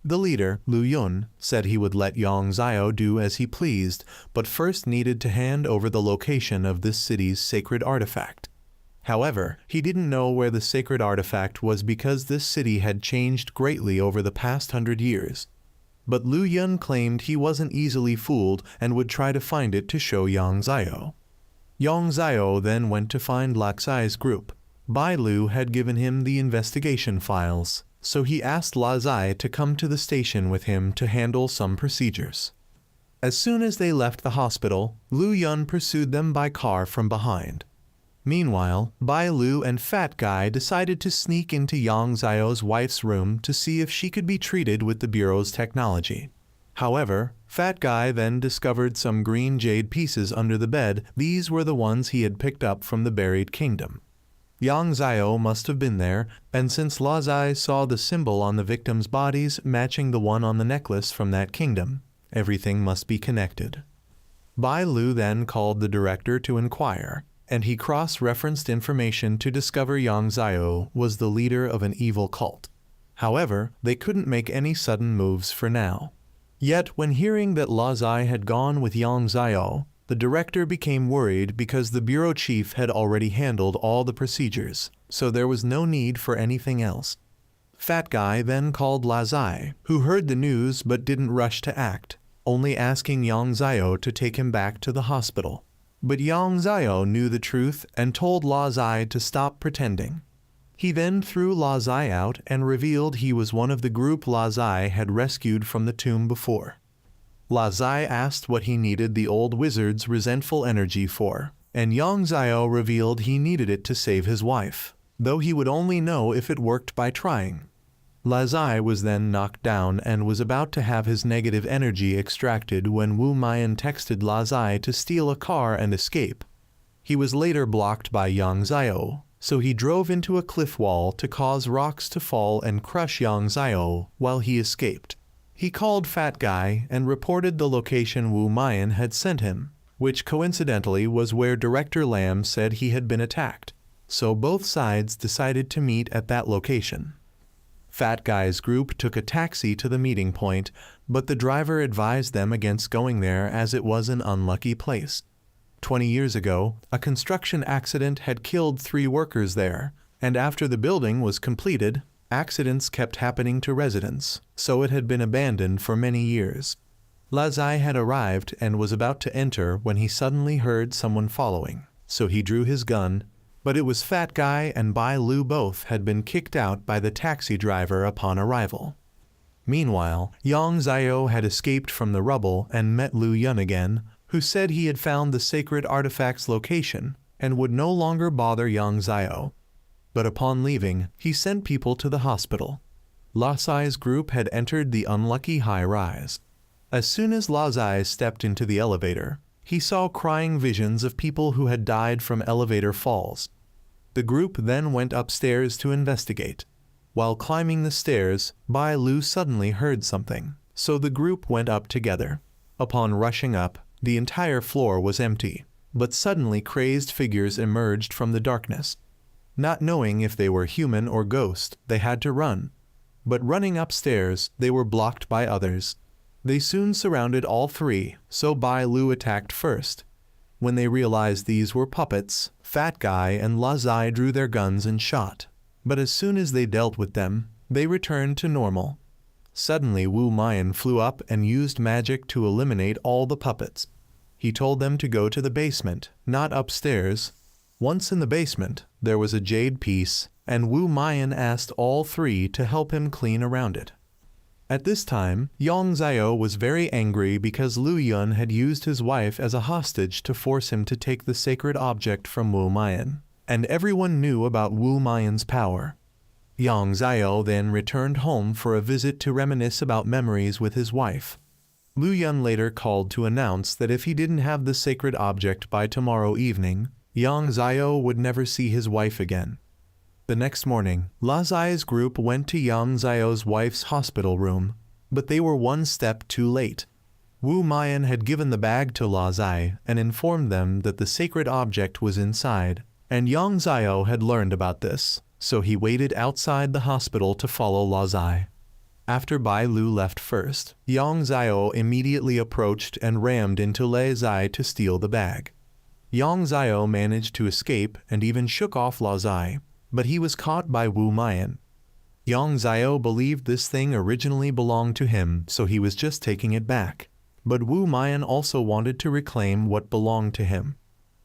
The leader, Lu Yun, said he would let Yang Zio do as he pleased, but first needed to hand over the location of this city's sacred artifact. However, he didn't know where the sacred artifact was because this city had changed greatly over the past 100 years. But Lu Yun claimed he wasn't easily fooled and would try to find it to show Yang Zio. Yang Zio then went to find Lazai's group. Bai Lu had given him the investigation files, so he asked Lazai to come to the station with him to handle some procedures. As soon as they left the hospital, Lu Yun pursued them by car from behind. Meanwhile, Bai Lu and Fat Guy decided to sneak into Yang Zio's wife's room to see if she could be treated with the Bureau's technology. However, Fat Guy then discovered some green jade pieces under the bed. These were the ones he had picked up from the buried kingdom. Yang Zio must have been there, and since Lazai saw the symbol on the victims' bodies matching the one on the necklace from that kingdom, everything must be connected. Bai Lu then called the director to inquire, and he cross-referenced information to discover Yang Zio was the leader of an evil cult. However, they couldn't make any sudden moves for now. Yet, when hearing that Lazai had gone with Yang Zio, the director became worried because the bureau chief had already handled all the procedures, so there was no need for anything else. Fat Guy then called Lazai, who heard the news but didn't rush to act, only asking Yang Zio to take him back to the hospital. But Yang Zio knew the truth and told Lazai to stop pretending. He then threw Lazai out and revealed he was one of the group Lazai had rescued from the tomb before. Lazai asked what he needed the old wizard's resentful energy for, and Yang Zio revealed he needed it to save his wife, though he would only know if it worked by trying. Lazai was then knocked down and was about to have his negative energy extracted when Wu Mayan texted Lazai to steal a car and escape. He was later blocked by Yang Zio, so he drove into a cliff wall to cause rocks to fall and crush Yang Zio while he escaped. He called Fat Guy and reported the location Wu Mayan had sent him, which coincidentally was where Director Lam said he had been attacked, so both sides decided to meet at that location. Fat Guy's group took a taxi to the meeting point, but the driver advised them against going there as it was an unlucky place. 20 years ago, a construction accident had killed 3 workers there, And after the building was completed, accidents kept happening to residents, so it had been abandoned for many years. Lazai had arrived and was about to enter when he suddenly heard someone following, so he drew his gun, but it was Fat Guy and Bai Lu both had been kicked out by the taxi driver upon arrival. Meanwhile, Yang Xiao had escaped from the rubble and met Lu Yun again, who said he had found the sacred artifact's location and would no longer bother Yang Xiao. But upon leaving, he sent people to the hospital. Lazai's group had entered the unlucky high-rise. As soon as Lazai stepped into the elevator, he saw crying visions of people who had died from elevator falls. The group then went upstairs to investigate. While climbing the stairs, Bai Lu suddenly heard something, so the group went up together. Upon rushing up, the entire floor was empty, but suddenly crazed figures emerged from the darkness. Not knowing if they were human or ghost, they had to run. But running upstairs, they were blocked by others. They soon surrounded all three, so Bai Lu attacked first. When they realized these were puppets, Fat Guy and Lazai drew their guns and shot. But as soon as they dealt with them, they returned to normal. Suddenly Wu Mayan flew up and used magic to eliminate all the puppets. He told them to go to the basement, not upstairs. Once in the basement, there was a jade piece, and Wu Mayan asked all three to help him clean around it. At this time, Yang Xiao was very angry because Lu Yun had used his wife as a hostage to force him to take the sacred object from Wu Mayan, and everyone knew about Wu Mayan's power. Yang Xiao then returned home for a visit to reminisce about memories with his wife. Lu Yun later called to announce that if he didn't have the sacred object by tomorrow evening, Yang Xiao would never see his wife again. The next morning, Lazai's group went to Yang Xiao's wife's hospital room, but they were one step too late. Wu Mayan had given the bag to Lazai and informed them that the sacred object was inside, and Yang Xiao had learned about this, so he waited outside the hospital to follow Lazai. After Bai Lu left first, Yang Xiao immediately approached and rammed into Lazai to steal the bag. Yang Xiao managed to escape and even shook off Lazai, but he was caught by Wu Mayan. Yang Xiao believed this thing originally belonged to him, so he was just taking it back. But Wu Mayan also wanted to reclaim what belonged to him.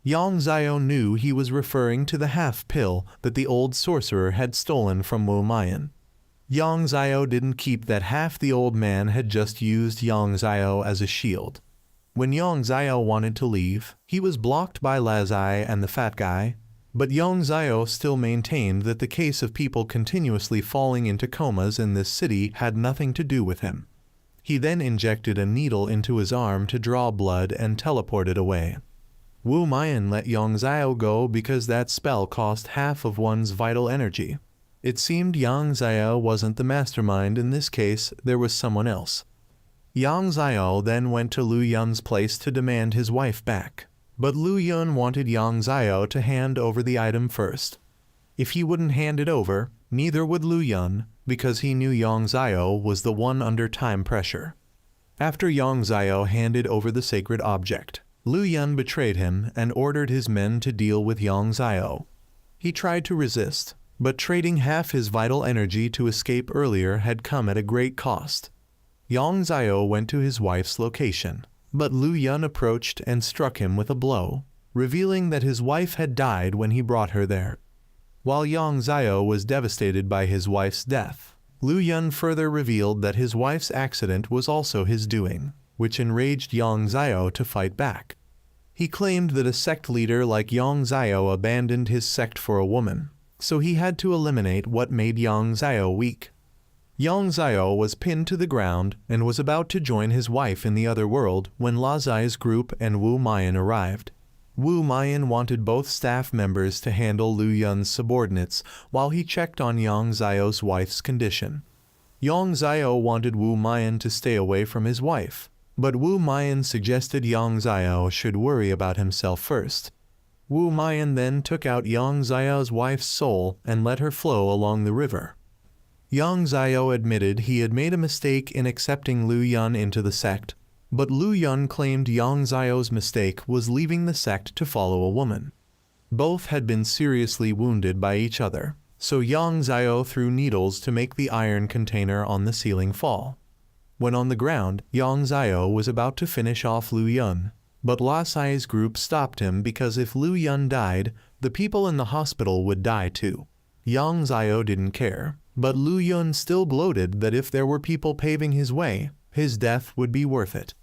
Yang Xiao knew he was referring to the half-pill that the old sorcerer had stolen from Wu Mayan. Yang Xiao didn't keep that half the old man had just used Yang Xiao as a shield. When Yang Xiao wanted to leave, he was blocked by Lazai and the Fat Guy, but Yang Xiao still maintained that the case of people continuously falling into comas in this city had nothing to do with him. He then injected a needle into his arm to draw blood and teleported away. Wu Mayan let Yang Xiao go because that spell cost half of one's vital energy. It seemed Yang Xiao wasn't the mastermind in this case, there was someone else. Yang Xiao then went to Lu Yun's place to demand his wife back. But Lu Yun wanted Yang Xiao to hand over the item first. If he wouldn't hand it over, neither would Lu Yun, because he knew Yang Xiao was the one under time pressure. After Yang Xiao handed over the sacred object, Lu Yun betrayed him and ordered his men to deal with Yang Xiao. He tried to resist, but trading half his vital energy to escape earlier had come at a great cost. Yang Xiao went to his wife's location, but Lu Yun approached and struck him with a blow, revealing that his wife had died when he brought her there. While Yang Xiao was devastated by his wife's death, Lu Yun further revealed that his wife's accident was also his doing, which enraged Yang Xiao to fight back. He claimed that a sect leader like Yang Xiao abandoned his sect for a woman, so he had to eliminate what made Yang Xiao weak. Yang Xiao was pinned to the ground and was about to join his wife in the other world when Lazai's group and Wu Mayan arrived. Wu Mayan wanted both staff members to handle Lu Yun's subordinates while he checked on Yang Xiao's wife's condition. Yang Xiao wanted Wu Mayan to stay away from his wife, but Wu Mayan suggested Yang Xiao should worry about himself first. Wu Mayan then took out Yang Xiao's wife's soul and let her flow along the river. Yang Xiao admitted he had made a mistake in accepting Lu Yun into the sect, but Lu Yun claimed Yang Xiao's mistake was leaving the sect to follow a woman. Both had been seriously wounded by each other, so Yang Xiao threw needles to make the iron container on the ceiling fall. When on the ground, Yang Xiao was about to finish off Lu Yun, but La Sai's group stopped him because if Lu Yun died, the people in the hospital would die too. Yang Xiao didn't care, but Lu Yun still gloated that if there were people paving his way, his death would be worth it.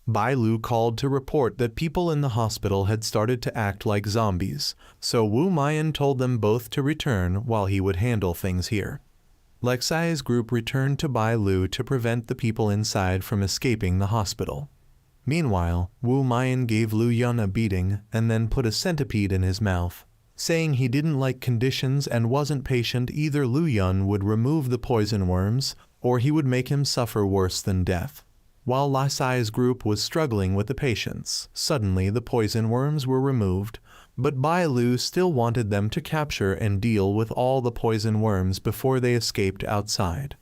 Bai Lu called to report that people in the hospital had started to act like zombies, so Wu Mayan told them both to return while he would handle things here. Lexai's group returned to Bai Lu to prevent the people inside from escaping the hospital. Meanwhile, Wu Mayan gave Lu Yun a beating and then put a centipede in his mouth. Saying he didn't like conditions and wasn't patient, either Lu Yun would remove the poison worms or he would make him suffer worse than death. While La Sai's group was struggling with the patients, suddenly the poison worms were removed, but Bai Lu still wanted them to capture and deal with all the poison worms before they escaped outside.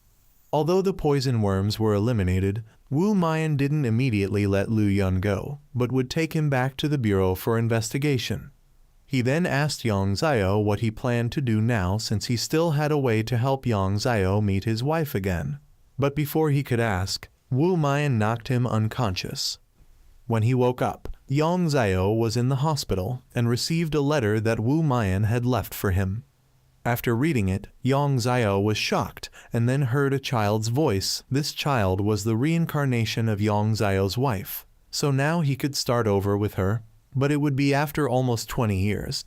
Although the poison worms were eliminated, Wu Mayan didn't immediately let Lu Yun go, but would take him back to the bureau for investigation. He then asked Yang Xiao what he planned to do now since he still had a way to help Yang Xiao meet his wife again. But before he could ask, Wu Mayan knocked him unconscious. When he woke up, Yang Xiao was in the hospital and received a letter that Wu Mayan had left for him. After reading it, Yang Xiao was shocked and then heard a child's voice. This child was the reincarnation of Yang Xiao's wife, so now he could start over with her, but it would be after almost 20 years.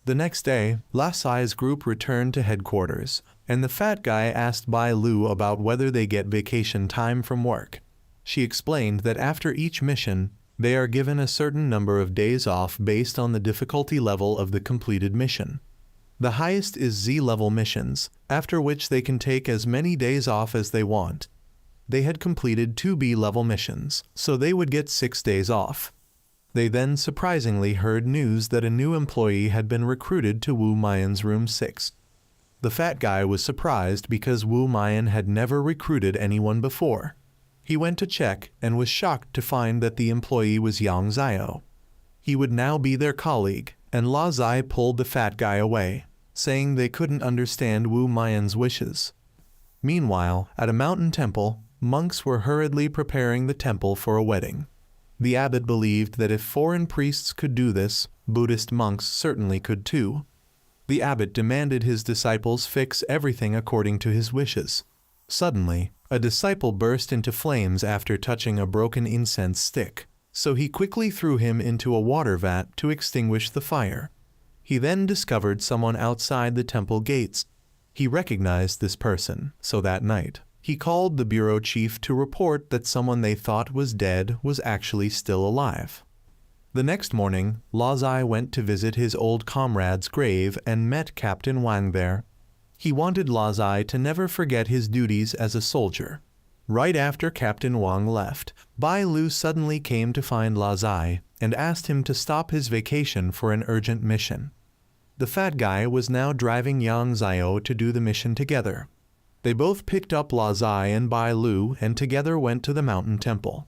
The next day, La Sai's group returned to headquarters, and the fat guy asked Bai Lu about whether they get vacation time from work. She explained that after each mission, they are given a certain number of days off based on the difficulty level of the completed mission. The highest is Z-level missions, after which they can take as many days off as they want. They had completed 2 B-level missions, so they would get 6 days off. They then surprisingly heard news that a new employee had been recruited to Wu Mayan's room 6. The fat guy was surprised because Wu Mayan had never recruited anyone before. He went to check and was shocked to find that the employee was Yang Xiao. He would now be their colleague, and La Zai pulled the fat guy away, saying they couldn't understand Wu Mayan's wishes. Meanwhile, at a mountain temple, monks were hurriedly preparing the temple for a wedding. The abbot believed that if foreign priests could do this, Buddhist monks certainly could too. The abbot demanded his disciples fix everything according to his wishes. Suddenly, a disciple burst into flames after touching a broken incense stick, so he quickly threw him into a water vat to extinguish the fire. He then discovered someone outside the temple gates. He recognized this person, so that night, he called the bureau chief to report that someone they thought was dead was actually still alive. The next morning, La Zai went to visit his old comrade's grave and met Captain Wang there. He wanted La Zai to never forget his duties as a soldier. Right after Captain Wang left, Bai Lu suddenly came to find La Zai and asked him to stop his vacation for an urgent mission. The fat guy was now driving Yang Xiao to do the mission together. They both picked up La Zai and Bai Lu and together went to the mountain temple.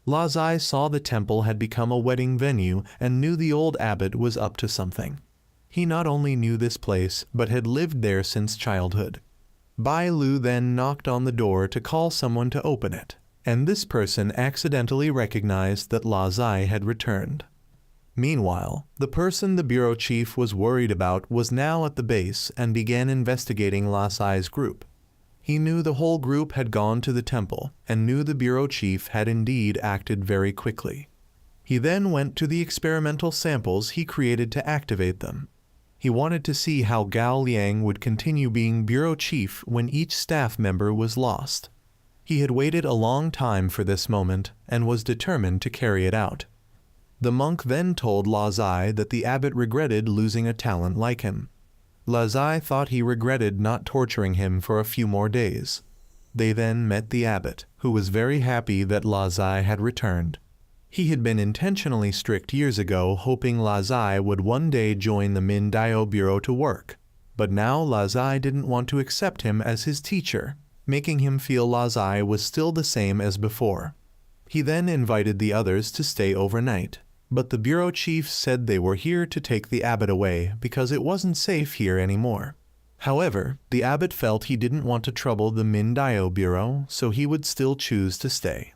La Zai saw the temple had become a wedding venue and knew the old abbot was up to something. He not only knew this place, but had lived there since childhood. Bai Lu then knocked on the door to call someone to open it, and this person accidentally recognized that La Zai had returned. Meanwhile, the person the bureau chief was worried about was now at the base and began investigating La Zai's group. He knew the whole group had gone to the temple and knew the bureau chief had indeed acted very quickly. He then went to the experimental samples he created to activate them. He wanted to see how Gao Liang would continue being bureau chief when each staff member was lost. He had waited a long time for this moment and was determined to carry it out. The monk then told La Zai that the abbot regretted losing a talent like him. La Zai thought he regretted not torturing him for a few more days. They then met the abbot, who was very happy that La Zai had returned. He had been intentionally strict years ago, hoping La Zai would one day join the Min Dao Bureau to work. But now La Zai didn't want to accept him as his teacher, making him feel La Zai was still the same as before. He then invited the others to stay overnight. But the bureau chief said they were here to take the abbot away because it wasn't safe here anymore. However, the abbot felt he didn't want to trouble the Mindayo Bureau, so he would still choose to stay.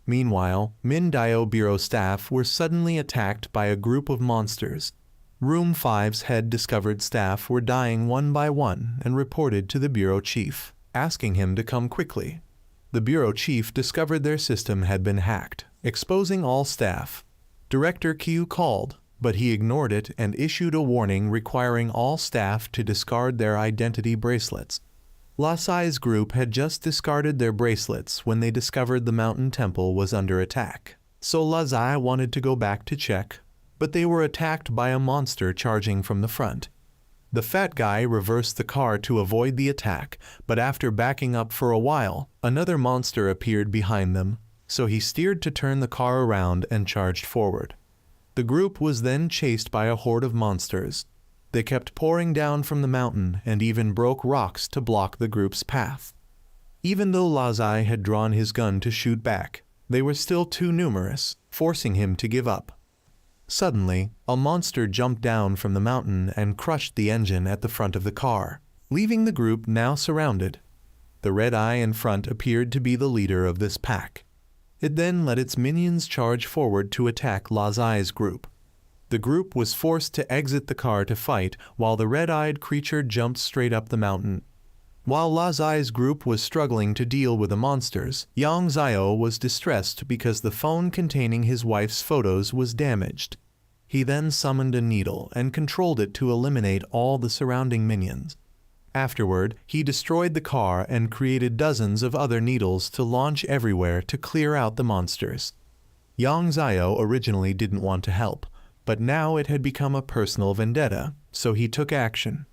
Meanwhile, Mindayo Bureau staff were suddenly attacked by a group of monsters. Room 5's head discovered staff were dying one by one and reported to the bureau chief, asking him to come quickly. The bureau chief discovered their system had been hacked, exposing all staff. Director Q called, but he ignored it and issued a warning requiring all staff to discard their identity bracelets. Lasai's group had just discarded their bracelets when they discovered the mountain temple was under attack, so Lasai wanted to go back to check, but they were attacked by a monster charging from the front. The fat guy reversed the car to avoid the attack, but after backing up for a while, another monster appeared behind them, so he steered to turn the car around and charged forward. The group was then chased by a horde of monsters. They kept pouring down from the mountain and even broke rocks to block the group's path. Even though Lasai had drawn his gun to shoot back, they were still too numerous, forcing him to give up. Suddenly, a monster jumped down from the mountain and crushed the engine at the front of the car, leaving the group now surrounded. The red eye in front appeared to be the leader of this pack. It then let its minions charge forward to attack Lasai's group. The group was forced to exit the car to fight while the red-eyed creature jumped straight up the mountain. While Lasai's group was struggling to deal with the monsters, Yang Zio was distressed because the phone containing his wife's photos was damaged. He then summoned a needle and controlled it to eliminate all the surrounding minions. Afterward, he destroyed the car and created dozens of other needles to launch everywhere to clear out the monsters. Yang Zio originally didn't want to help, but now it had become a personal vendetta, so he took action.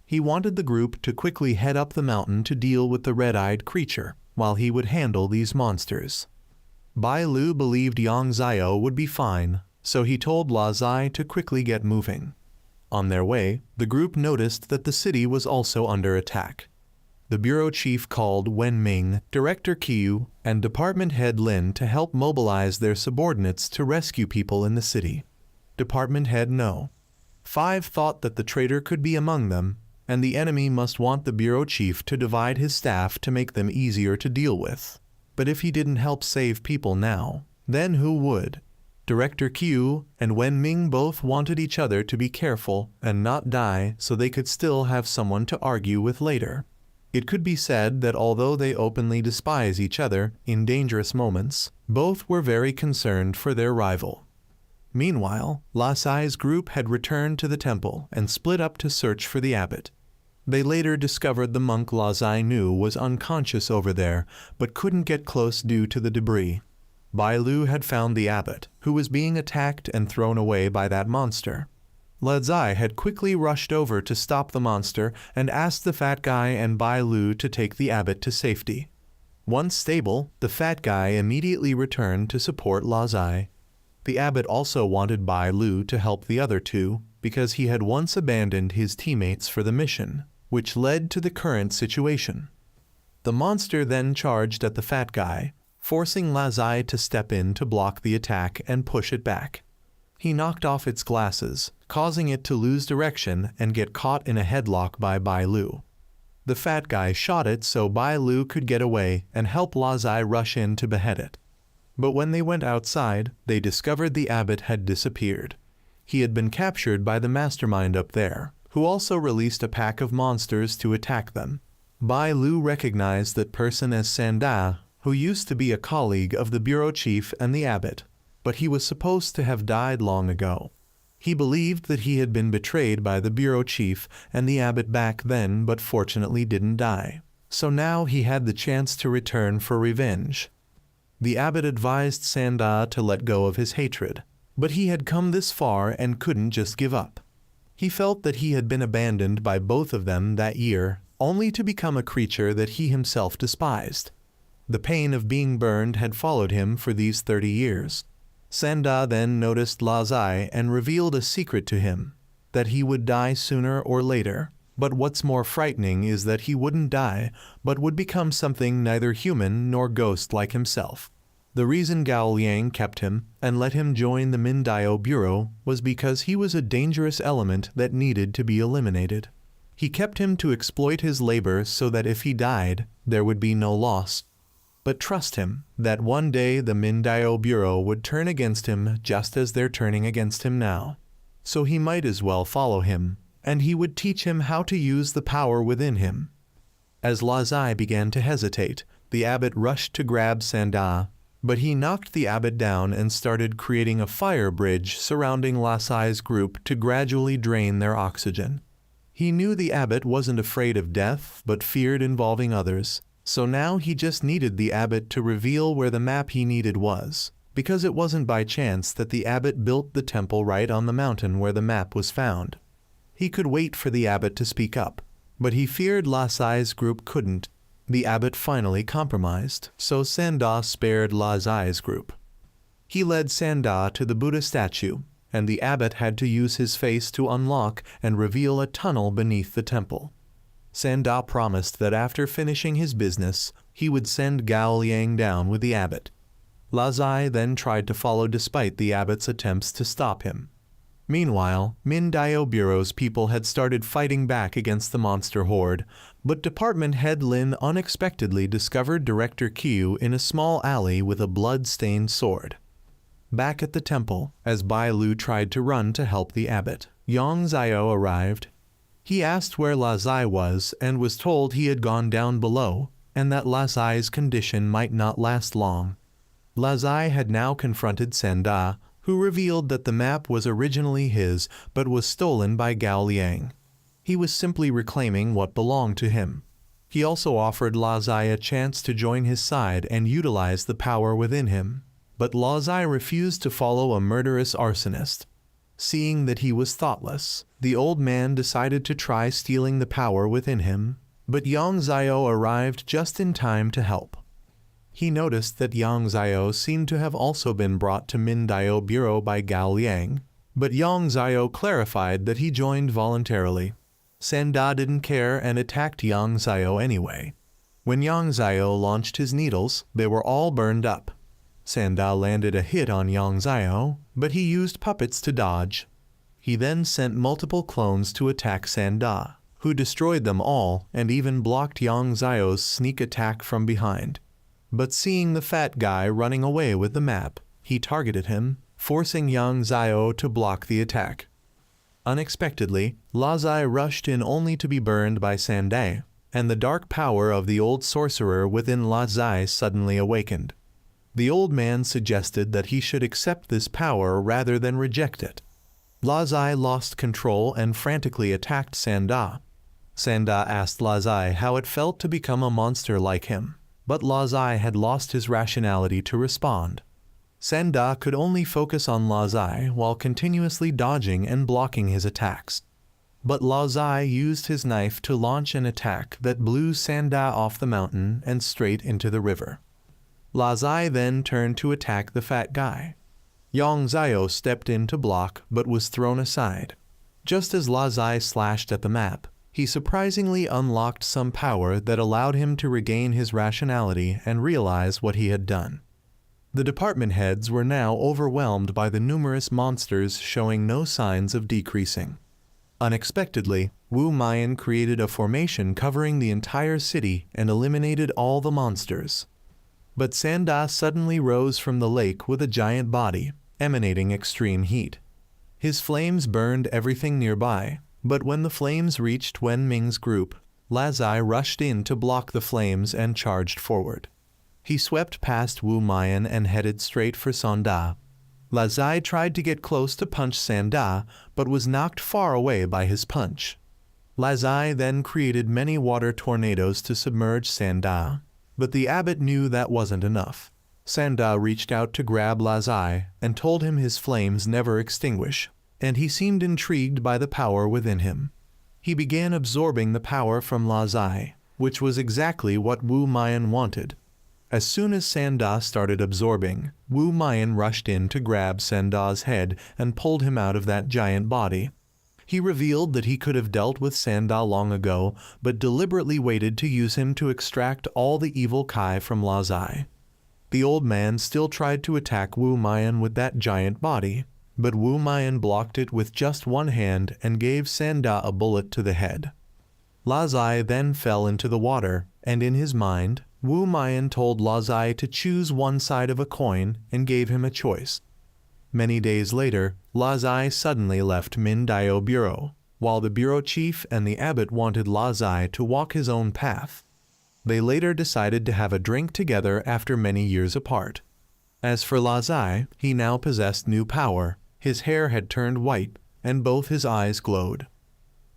He wanted the group to quickly head up the mountain to deal with the red-eyed creature, while he would handle these monsters. Bai Lu believed Yang Zio would be fine, so he told Lasai to quickly get moving. On their way, the group noticed that the city was also under attack. The bureau chief called Wen Ming, Director Qiu, and Department Head Lin to help mobilize their subordinates to rescue people in the city. Department Head No. 5 thought that the traitor could be among them, and the enemy must want the bureau chief to divide his staff to make them easier to deal with. But if he didn't help save people now, then who would? Director Qiu and Wen Ming both wanted each other to be careful and not die so they could still have someone to argue with later. It could be said that although they openly despise each other in dangerous moments, both were very concerned for their rival. Meanwhile, Lasai's group had returned to the temple and split up to search for the abbot. They later discovered the monk Lasai knew was unconscious over there, but couldn't get close due to the debris. Bai Lu had found the abbot, who was being attacked and thrown away by that monster. Lasai had quickly rushed over to stop the monster and asked the fat guy and Bai Lu to take the abbot to safety. Once stable, the fat guy immediately returned to support Lasai. The abbot also wanted Bai Lu to help the other two because he had once abandoned his teammates for the mission, which led to the current situation. The monster then charged at the fat guy, forcing Lasai to step in to block the attack and push it back. He knocked off its glasses, causing it to lose direction and get caught in a headlock by Bai Lu. The fat guy shot it so Bai Lu could get away and help Lasai rush in to behead it. But when they went outside, they discovered the abbot had disappeared. He had been captured by the mastermind up there, who also released a pack of monsters to attack them. Bai Lu recognized that person as Sanda, who used to be a colleague of the bureau chief and the abbot, but he was supposed to have died long ago. He believed that he had been betrayed by the bureau chief and the abbot back then, but fortunately didn't die. So now he had the chance to return for revenge. The abbot advised Sanda to let go of his hatred, but he had come this far and couldn't just give up. He felt that he had been abandoned by both of them that year, only to become a creature that he himself despised. The pain of being burned had followed him for these 30 years. Sanda then noticed Lasai and revealed a secret to him, that he would die sooner or later. But what's more frightening is that he wouldn't die, but would become something neither human nor ghost like himself. The reason Gao Liang kept him and let him join the Mindayo Bureau was because he was a dangerous element that needed to be eliminated. He kept him to exploit his labor so that if he died, there would be no loss. But trust him, that one day the Mindaio Bureau would turn against him just as they're turning against him now. So he might as well follow him, and he would teach him how to use the power within him. As Lazai began to hesitate, the abbot rushed to grab Sanda, but he knocked the abbot down and started creating a fire bridge surrounding Lazai's group to gradually drain their oxygen. He knew the abbot wasn't afraid of death but feared involving others, so now he just needed the abbot to reveal where the map he needed was, because it wasn't by chance that the abbot built the temple right on the mountain where the map was found. He could wait for the abbot to speak up, but he feared Lazai's group couldn't. The abbot finally compromised, so Sanda spared Lazai's group. He led Sanda to the Buddha statue, and the abbot had to use his face to unlock and reveal a tunnel beneath the temple. Sanda promised that after finishing his business, he would send Gao Liang down with the abbot. Lazai then tried to follow despite the abbot's attempts to stop him. Meanwhile, Mindaio Bureau's people had started fighting back against the monster horde, but Department Head Lin unexpectedly discovered Director Qiu in a small alley with a blood-stained sword. Back at the temple, as Bai Lu tried to run to help the abbot, Yang Zio arrived. He asked where Lazai was and was told he had gone down below, and that Lazai's condition might not last long. Lazai had now confronted Sanda, who revealed that the map was originally his but was stolen by Gao Liang. He was simply reclaiming what belonged to him. He also offered Lazai a chance to join his side and utilize the power within him, but Lazai refused to follow a murderous arsonist. Seeing that he was thoughtless, the old man decided to try stealing the power within him, but Yang Zio arrived just in time to help. He noticed that Yang Zio seemed to have also been brought to Mindaio Bureau by Gao Liang, but Yang Zio clarified that he joined voluntarily. Sanda didn't care and attacked Yang Zio anyway. When Yang Zio launched his needles, they were all burned up. Sanda landed a hit on Yang Zio, but he used puppets to dodge. He then sent multiple clones to attack Sanda, who destroyed them all and even blocked Yang Zio's sneak attack from behind. But seeing the fat guy running away with the map, he targeted him, forcing Yang Zio to block the attack. Unexpectedly, Lazai rushed in only to be burned by Sanda, and the dark power of the old sorcerer within Lazai suddenly awakened. The old man suggested that he should accept this power rather than reject it. Lazai lost control and frantically attacked Sanda. Sanda asked Lazai how it felt to become a monster like him, but Lazai had lost his rationality to respond. Sanda could only focus on Lazai while continuously dodging and blocking his attacks. But Lazai used his knife to launch an attack that blew Sanda off the mountain and straight into the river. Lazai then turned to attack the fat guy. Yang Zio stepped in to block but was thrown aside. Just as Lazai slashed at the map, he surprisingly unlocked some power that allowed him to regain his rationality and realize what he had done. The department heads were now overwhelmed by the numerous monsters showing no signs of decreasing. Unexpectedly, Wu Mayan created a formation covering the entire city and eliminated all the monsters. But Sanda suddenly rose from the lake with a giant body, emanating extreme heat. His flames burned everything nearby, but when the flames reached Wen Ming's group, Lazai rushed in to block the flames and charged forward. He swept past Wu Mayan and headed straight for Sanda. Lazai tried to get close to punch Sanda, but was knocked far away by his punch. Lazai then created many water tornadoes to submerge Sanda, but the abbot knew that wasn't enough. Sanda reached out to grab Lazai and told him his flames never extinguish, and he seemed intrigued by the power within him. He began absorbing the power from Lazai, which was exactly what Wu Mayan wanted. As soon as Sanda started absorbing, Wu Mayan rushed in to grab Sanda's head and pulled him out of that giant body. He revealed that he could have dealt with Sanda long ago, but deliberately waited to use him to extract all the evil Kai from Lazai. The old man still tried to attack Wu Mayan with that giant body, but Wu Mayan blocked it with just one hand and gave Sanda a bullet to the head. Lao Zai then fell into the water, and in his mind, Wu Mian told Lao Zai to choose one side of a coin and gave him a choice. Many days later, Lao Zai suddenly left Min Dao Bureau, while the bureau chief and the abbot wanted Lao Zai to walk his own path. They later decided to have a drink together after many years apart. As for Lao Zai, he now possessed new power, his hair had turned white, and both his eyes glowed.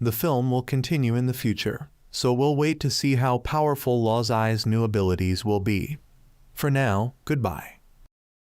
The film will continue in the future, so we'll wait to see how powerful Lao Zai's new abilities will be. For now, goodbye.